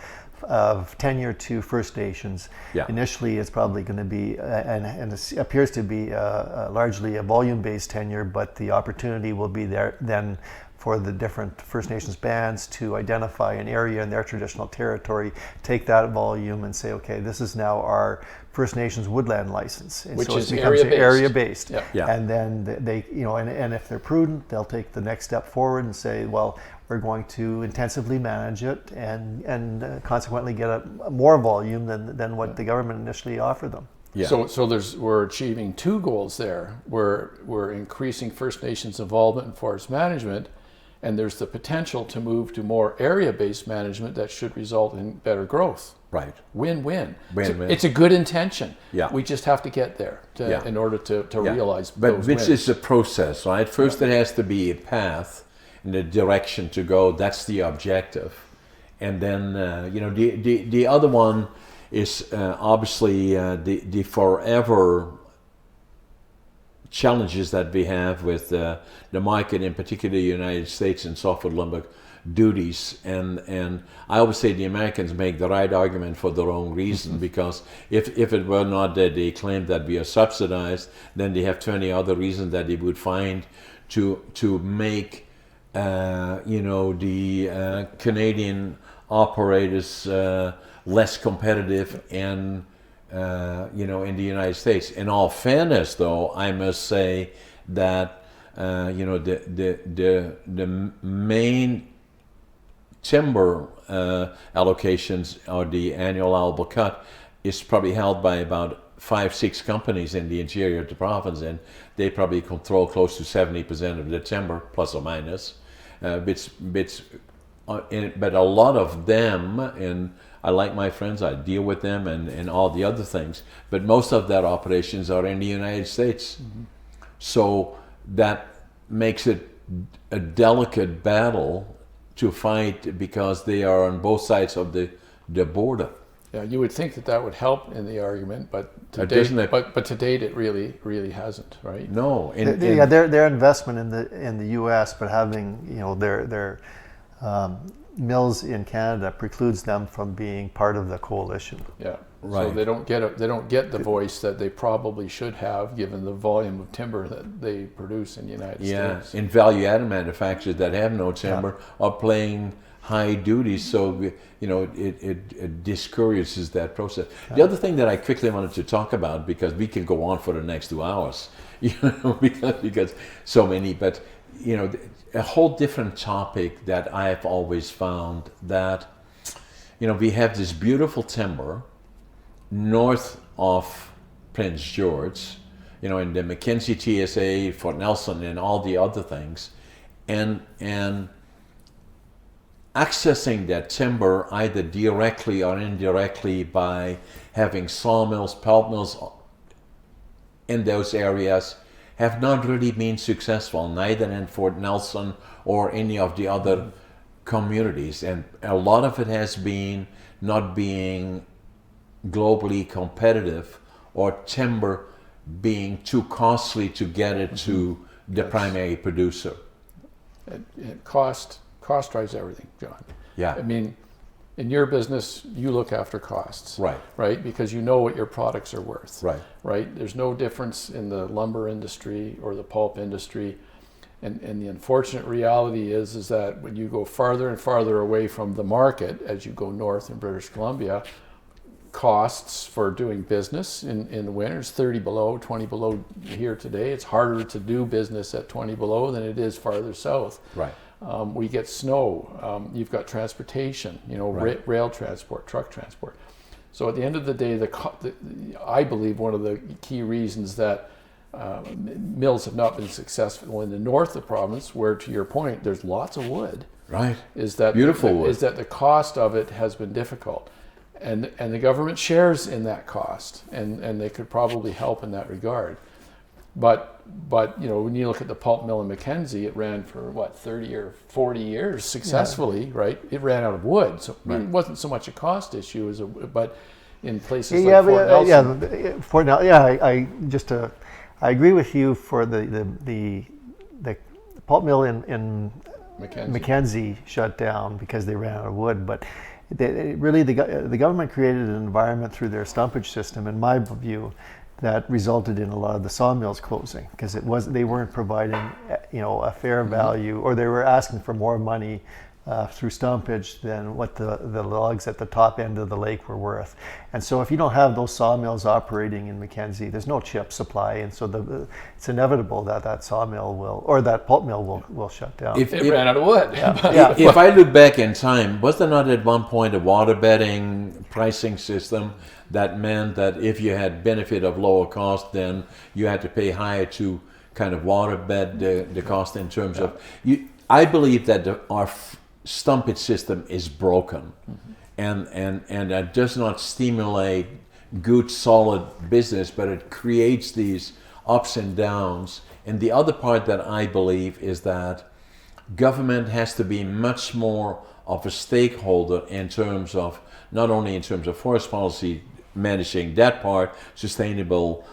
tenure to First Nations. Yeah. Initially, it's probably going to be, and it appears to be largely a volume-based tenure, but the opportunity will be there then for the different First Nations bands to identify an area in their traditional territory, take that volume and say, okay, this is now our First Nations woodland license. And which so is it becomes area-based. Yeah. Yeah. And then they, and if they're prudent, they'll take the next step forward and say, well, we're going to intensively manage it and consequently get more volume than what the government initially offered them. Yeah. So we're achieving two goals there. We're increasing First Nations involvement in forest management, and there's the potential to move to more area-based management that should result in better growth. Right. Win-win. Win-win. It's a good intention. Yeah. We just have to get there in order to realize those which wins. is a process, right? First, there has to be a path and a direction to go. That's the objective. And then, the other one is obviously the forever challenges that we have with the market, in particular the United States and softwood lumber duties. And I always say the Americans make the right argument for the wrong reason, because if it were not that they claim that we are subsidized, then they have 20 other reasons that they would find to make the Canadian operators less competitive and in the United States. In all fairness, though, I must say that the main timber allocations, or the annual allowable cut, is probably held by about 5-6 companies in the interior of the province, and they probably control close to 70% of the timber, plus or minus. But a lot of them, and I like my friends, I deal with them and all the other things, but most of their operations are in the United States. Mm-hmm. So that makes it a delicate battle to fight, because they are on both sides of the border. Yeah, you would think that would help in the argument, but to date it really hasn't, right? No. Their investment in the U.S., but having their mills in Canada precludes them from being part of the coalition. Yeah, right. So they don't get the voice that they probably should have, given the volume of timber that they produce in the United States. In value-added manufacturers that have no timber are playing high duties, so it discourages that process. Yeah. The other thing that I quickly wanted to talk about, because we can go on for the next 2 hours, because so many, but a whole different topic that I've always found, that we have this beautiful timber north of Prince George, in the Mackenzie TSA, Fort Nelson, and all the other things, and accessing that timber either directly or indirectly by having sawmills, pulp mills in those areas, have not really been successful, neither in Fort Nelson or any of the other communities. And a lot of it has been not being globally competitive, or timber being too costly to get it to the primary producer. And cost drives everything, John. Yeah. I mean, in your business, you look after costs, right? Because you know what your products are worth, right? There's no difference in the lumber industry or the pulp industry, and the unfortunate reality is that when you go farther and farther away from the market, as you go north in British Columbia, costs for doing business in the winter is 30 below, 20 below here today. It's harder to do business at 20 below than it is farther south. Right. We get snow. You've got transportation, rail transport, truck transport. So at the end of the day, I believe one of the key reasons that mills have not been successful in the north of the province, where to your point, there's lots of wood. Right. Is that beautiful wood? Is that the cost of it has been difficult, and the government shares in that cost, and they could probably help in that regard. But when you look at the pulp mill in Mackenzie, it ran for 30 or 40 years successfully, right? It ran out of wood, so it wasn't so much a cost issue but in places like Fort Nelson. Fort Nelson. I agree with you for the pulp mill in Mackenzie shut down because they ran out of wood, but the government created an environment through their stumpage system, in my view, that resulted in a lot of the sawmills closing because they weren't providing a fair value, or they were asking for more money through stumpage than what the logs at the top end of the lake were worth. And so if you don't have those sawmills operating in Mackenzie, there's no chip supply, and so it's inevitable that sawmill or that pulp mill will shut down. If it ran out of wood. If I look back in time, was there not at one point a water bedding pricing system that meant that if you had benefit of lower cost, then you had to pay higher to kind of water bed the cost in terms of... I believe that our stumpage system is broken, and that does not stimulate good solid business, but it creates these ups and downs. And the other part that I believe is that government has to be much more of a stakeholder in terms of, not only in terms of forest policy, managing that part, sustainable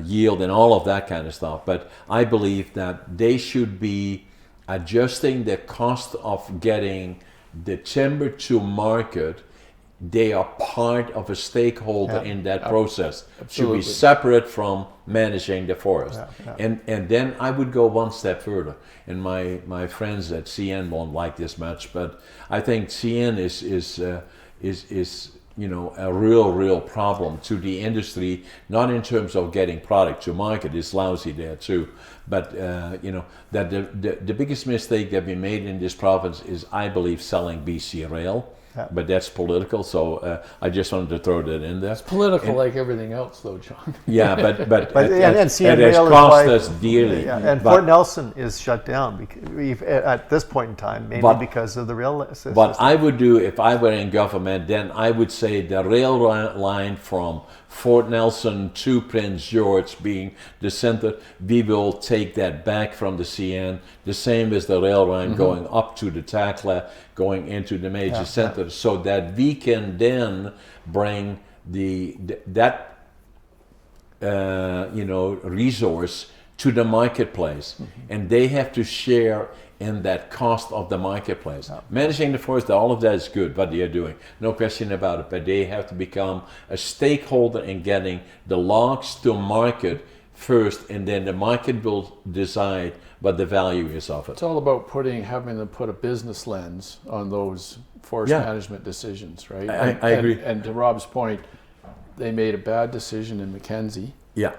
yield and all of that kind of stuff, but I believe that they should be adjusting the cost of getting the timber to market. They are part of a stakeholder in that process. Absolutely. Should be separate from managing the forest. And then I would go one step further. And my friends at CN won't like this much, but I think CN is a real problem to the industry, not in terms of getting product to market. It's lousy there too, but that the biggest mistake that we made in this province is, I believe, selling BC rail. But that's political, so I just wanted to throw that in there. It's political, like everything else, though, John. Yeah, but CN it has Rail cost us dearly. And Fort Nelson is shut down at this point in time, mainly because of the rail system. What I would do if I were in government, then I would say the rail line from Fort Nelson to Prince George being the center, we will take that back from the CN. The same as the rail line going up to the Takla, going into the major center, so that we can then bring that resource to the marketplace, and they have to share in that cost of the marketplace. Managing the forest, all of that is good, what they are doing, no question about it, but they have to become a stakeholder in getting the logs to market first, and then the market will decide what the value is of it. It's all about having them put a business lens on those forest management decisions, right? I agree. And to Rob's point, they made a bad decision in Mackenzie. Yeah.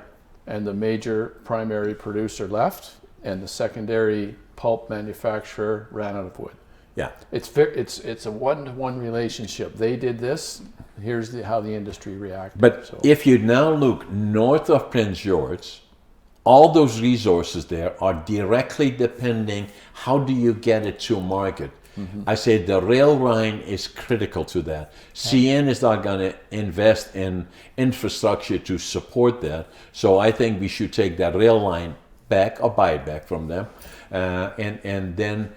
And the major primary producer left, and the secondary pulp manufacturer ran out of wood. Yeah. It's a one-to-one relationship. They did this. Here's how the industry reacted. But if you now look north of Prince George, all those resources there are directly depending, how do you get it to market? I say the rail line is critical to that. CN is not going to invest in infrastructure to support that. So I think we should take that rail line back or buy it back from them. And then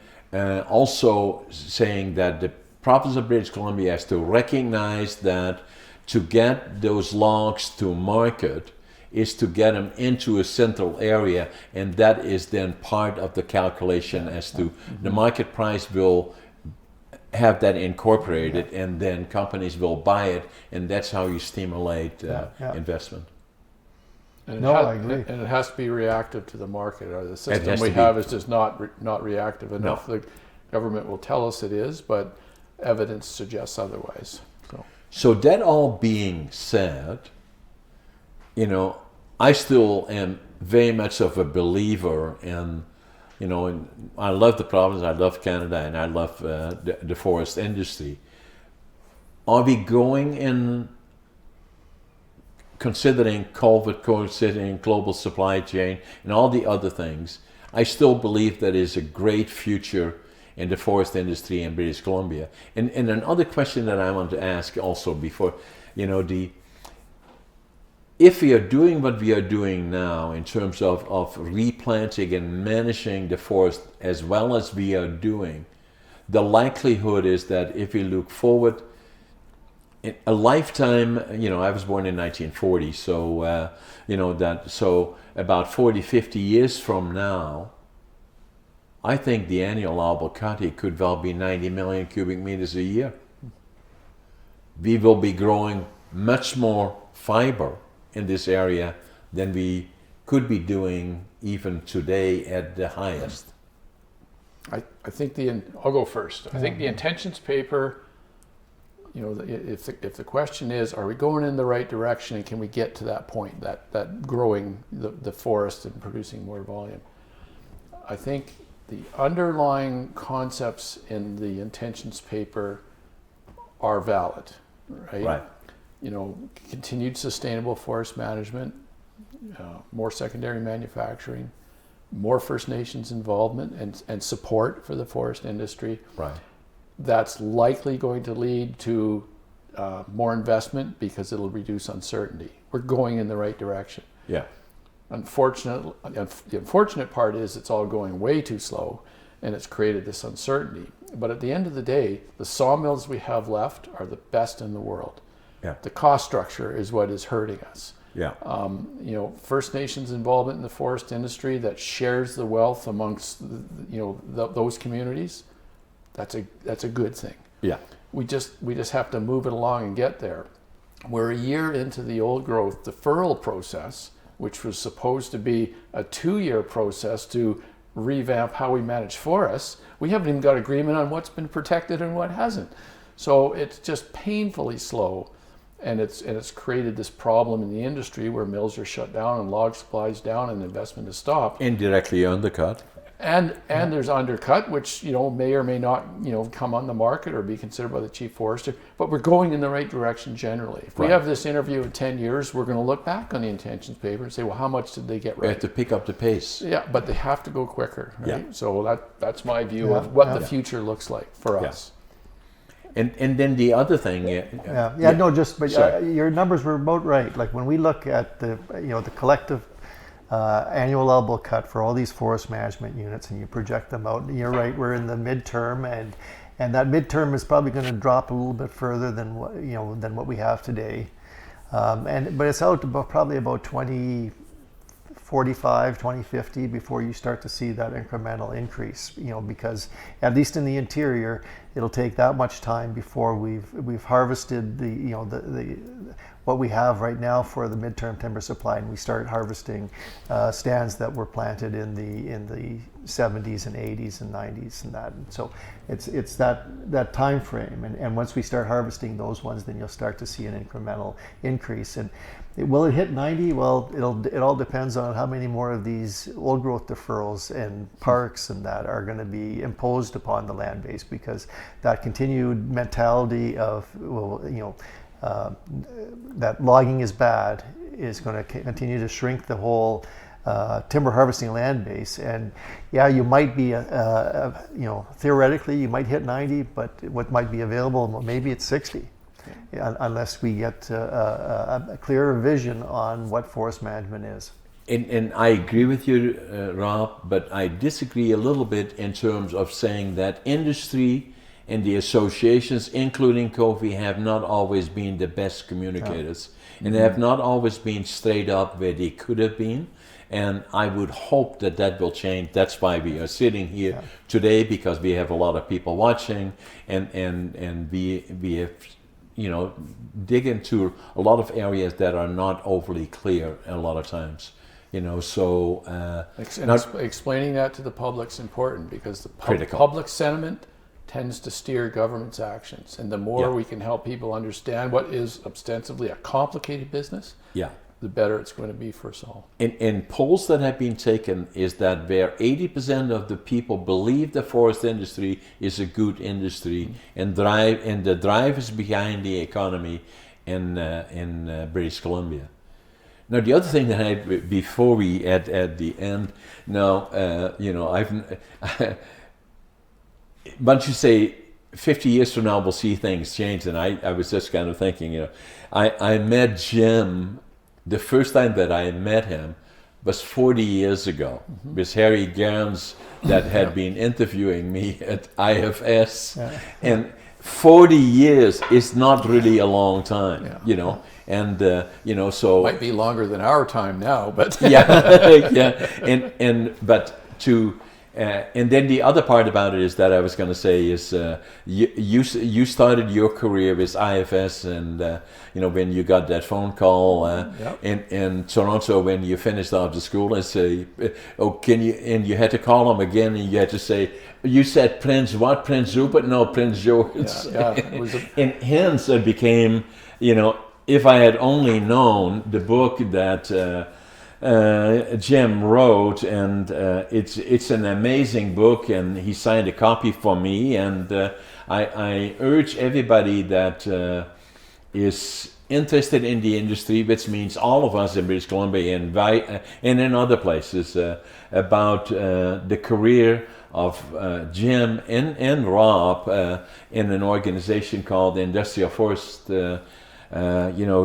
also saying that the province of British Columbia has to recognize that to get those logs to market, is to get them into a central area, and that is then part of the calculation as to the market price will have that incorporated, and then companies will buy it, and that's how you stimulate investment. And No, I agree. And it has to be reactive to the market. Or the system has we to be. have is just not reactive enough. No. The government will tell us it is, but evidence suggests otherwise. So that all being said, you know, I still am very much of a believer in, you know, and I love the province, I love Canada, and I love the forest industry. Are we going in, considering COVID, considering global supply chain, and all the other things? I still believe that is a great future in the forest industry in British Columbia. And another question that I want to ask also before, you know, if we are doing what we are doing now in terms of replanting and managing the forest as well as we are doing, the likelihood is that if we look forward in a lifetime, you know, I was born in 1940, so, you know, so about 40, 50 years from now, I think the annual allowable cut could well be 90 million cubic meters a year. We will be growing much more fiber in this area than we could be doing even today at the highest. I think I'll go first. I think the intentions paper, you know, if the question is, are we going in the right direction and can we get to that point, that growing the forest and producing more volume? I think the underlying concepts in the intentions paper are valid, right? Right. You know, continued sustainable forest management, more secondary manufacturing, more First Nations involvement and support for the forest industry. Right. That's likely going to lead to more investment because it'll reduce uncertainty. We're going in the right direction. Yeah. The unfortunate part is it's all going way too slow, and it's created this uncertainty. But at the end of the day, the sawmills we have left are the best in the world. Yeah. The cost structure is what is hurting us. Yeah. You know, First Nations involvement in the forest industry that shares the wealth amongst those communities. That's a good thing. Yeah. We just have to move it along and get there. We're a year into the old growth deferral process, which was supposed to be a 2-year process to revamp how we manage forests. We haven't even got agreement on what's been protected and what hasn't. So it's just painfully slow, and it's created this problem in the industry where mills are shut down and log supplies down and investment is stopped. Indirectly undercut. And there's undercut, which, you know, may or may not, you know, come on the market or be considered by the chief forester. But we're going in the right direction generally. If we have this interview in 10 years, we're going to look back on the intentions paper and say, well, how much did they get right? We have to pick up the pace. Yeah, but they have to go quicker. Right? Yeah. So that's my view of what the future looks like for us. And then the other thing. Your numbers were about right. Like when we look at the collective annual allowable cut for all these forest management units, and you project them out, and you're right, we're in the midterm, and that midterm is probably going to drop a little bit further than what we have today, but it's out about probably about 2045, 2050 before you start to see that incremental increase, you know, because at least in the interior it'll take that much time before we've harvested the what we have right now for the midterm timber supply, and we start harvesting stands that were planted in the 70s and 80s and 90s and that. And so it's that time frame, and once we start harvesting those ones, then you'll start to see an incremental increase. And will it hit 90? Well, it all depends on how many more of these old growth deferrals and parks and that are going to be imposed upon the land base, because that continued mentality of, that logging is bad is going to continue to shrink the whole timber harvesting land base. And yeah, you might be, theoretically you might hit 90, but what might be available, maybe it's 60, unless we get a clearer vision on what forest management is. And I agree with you, Rob, but I disagree a little bit in terms of saying that industry and the associations, including Kofi, have not always been the best communicators, and they have not always been straight up where they could have been. And I would hope that that will change. That's why we are sitting here today, because we have a lot of people watching, and we have, you know, dig into a lot of areas that are not overly clear a lot of times. You know, so explaining that to the public's important, because the Critical. public sentiment tends to steer government's actions, and the more we can help people understand what is ostensibly a complicated business, the better it's going to be for us all. In polls that have been taken, is that where 80% of the people believe the forest industry is a good industry, and the drivers behind the economy in British Columbia. Now, the other thing that before we at the end, now you know, once you say 50 years from now we'll see things change, and I was just kind of thinking, you know, I met Jim. The first time that I met him was 40 years ago. It was Harry Gerns that had been interviewing me at IFS. And 40 years is not really a long time, you know. And, you know, so... Might be longer than our time now, but... But to... and then the other part about it is that I was going to say is you started your career with IFS, and you know, when you got that phone call in Toronto when you finished after school, and say, oh, can you? And you had to call him again, and you had to say, you said Prince what? Prince Rupert? No, Prince George. It was and hence it became, you know, if I had only known the book that. Jim wrote, and it's an amazing book, and he signed a copy for me, and I urge everybody that is interested in the industry, which means all of us in British Columbia and in other places, about the career of Jim and Rob in an organization called Industrial Forest. You know,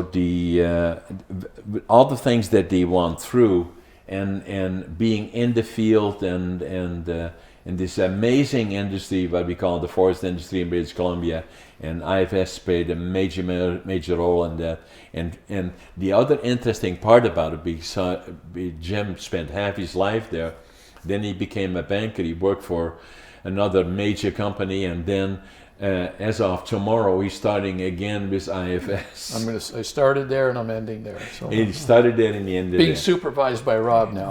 all the things that they went through, and being in the field, and in this amazing industry, what we call the forest industry in British Columbia, and IFS played a major role in that. And the other interesting part about it, because Jim spent half his life there, then he became a banker. He worked for another major company, and then. As of tomorrow, he's starting again with IFS. I started there and I'm ending there. So he started there and he ended being there. supervised by Rob now.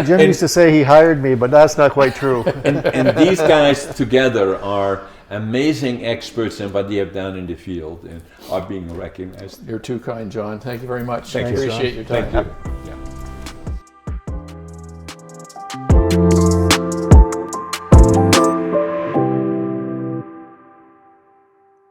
Jim used to say he hired me, but that's not quite true. And these guys together are amazing experts in what they have done in the field and are being recognized. You're too kind, John. Thank you very much. Thank you, Appreciate your time. Thank you.